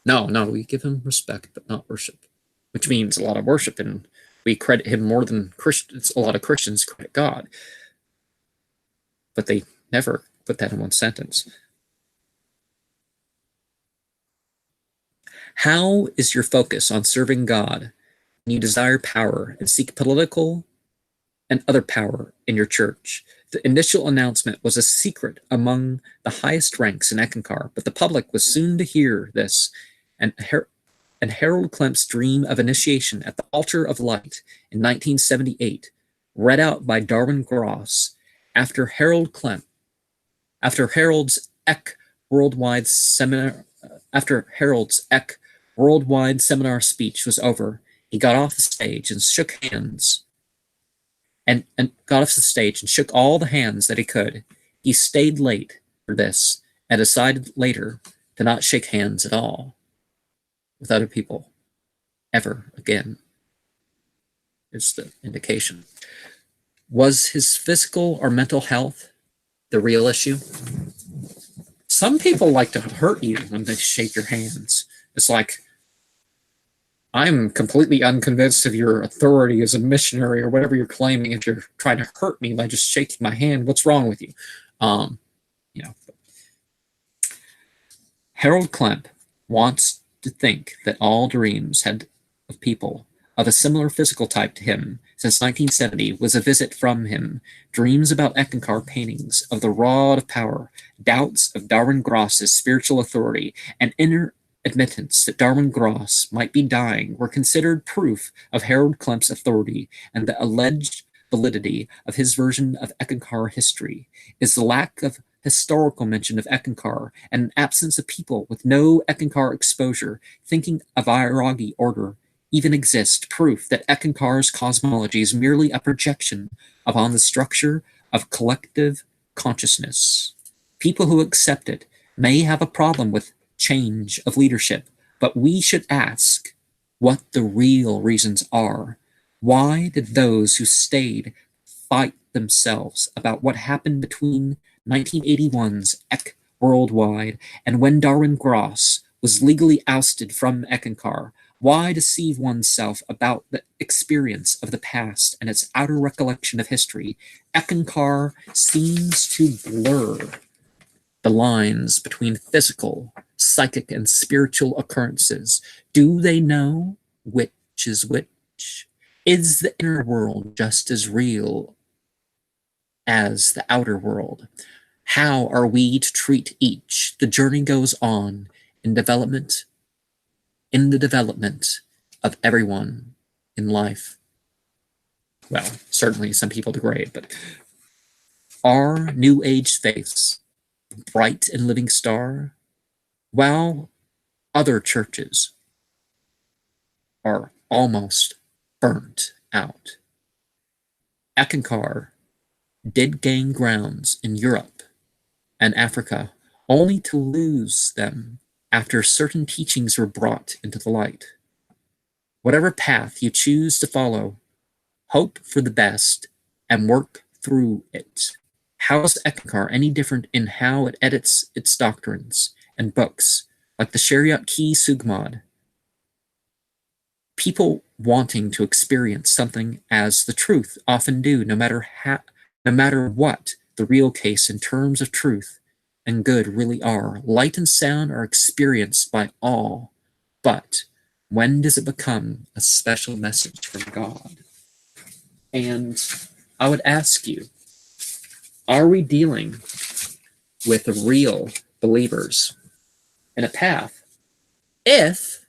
No, we give him respect, but not worship, which means a lot of worship, and we credit him more than Christians. A lot of Christians credit God, but they never put that in one sentence. How is your focus on serving God when you desire power and seek political and other power in your church? The initial announcement was a secret among the highest ranks in Eckankar, but the public was soon to hear this, and, and Harold Klemp's dream of initiation at the altar of light in 1978, read out by Darwin Gross after Harold's Eck worldwide seminar, after Harold's Eck worldwide seminar speech was over, he got off the stage and shook hands and got off the stage and shook all the hands that he could. He stayed late for this and decided later to not shake hands at all with other people ever again, is the indication. Was his physical or mental health the real issue? Some people like to hurt you when they shake your hands. It's like, I'm completely unconvinced of your authority as a missionary or whatever you're claiming. If you're trying to hurt me by just shaking my hand, what's wrong with you? You know, Harold Klemp wants to think that all dreams had of people of a similar physical type to him since 1970 was a visit from him. Dreams about Eckankar paintings of the rod of power, doubts of Darwin Gross's spiritual authority, and inner admittance that Darwin Gross might be dying were considered proof of Harold Klemp's authority and the alleged validity of his version of Eckankar history. Is the lack of historical mention of Eckankar and an absence of people with no Eckankar exposure thinking a Vairagi order even exist proof that Eckankar's cosmology is merely a projection upon the structure of collective consciousness? People who accept it may have a problem with change of leadership, but we should ask what the real reasons are. Why did those who stayed fight themselves about what happened between 1981's Eck Worldwide and when Darwin Gross was legally ousted from Eckankar? Why deceive oneself about the experience of the past and its outer recollection of history? Eckankar seems to blur the lines between physical, psychic, and spiritual occurrences. Do they know which is which? Is the inner world just as real as the outer world? How are we to treat each? The journey goes on in the development of everyone in life. Well, certainly some people degrade, but are New Age faiths bright and living star, while other churches are almost burnt out? Eckankar did gain grounds in Europe and Africa, only to lose them after certain teachings were brought into the light. Whatever path you choose to follow, hope for the best and work through it. How is Eckankar any different in how it edits its doctrines and books, like the Shariat Ki Sugmad? People wanting to experience something as the truth often do, no matter what the real case in terms of truth and good really are. Light and sound are experienced by all, but when does it become a special message from God? And I would ask you, are we dealing with real believers in a path if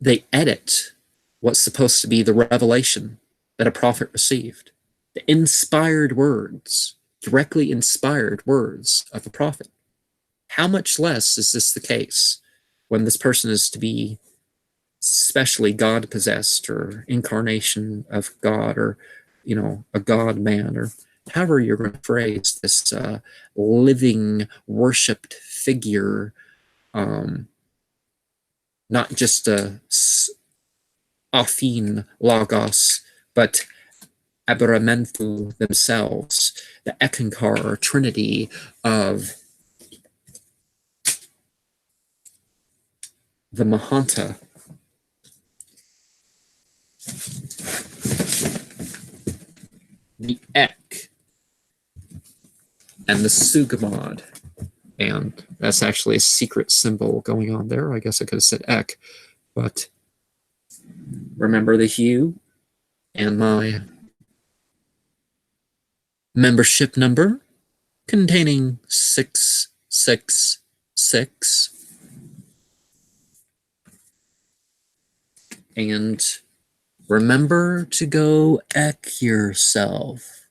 they edit what's supposed to be the revelation that a prophet received, the inspired words, directly inspired words of a prophet? How much less is this the case when this person is to be especially God-possessed or incarnation of God, or, you know, a God-man, or however you're going to phrase this living, worshipped figure, not just a Afin Logos, but Aberamentu themselves, the Eckankar Trinity of the Mahanta. The Ek. And the Sugamad. And that's actually a secret symbol going on there. I guess I could have said Ek, but remember the hue and my membership number containing 666. And remember to go Ek yourself.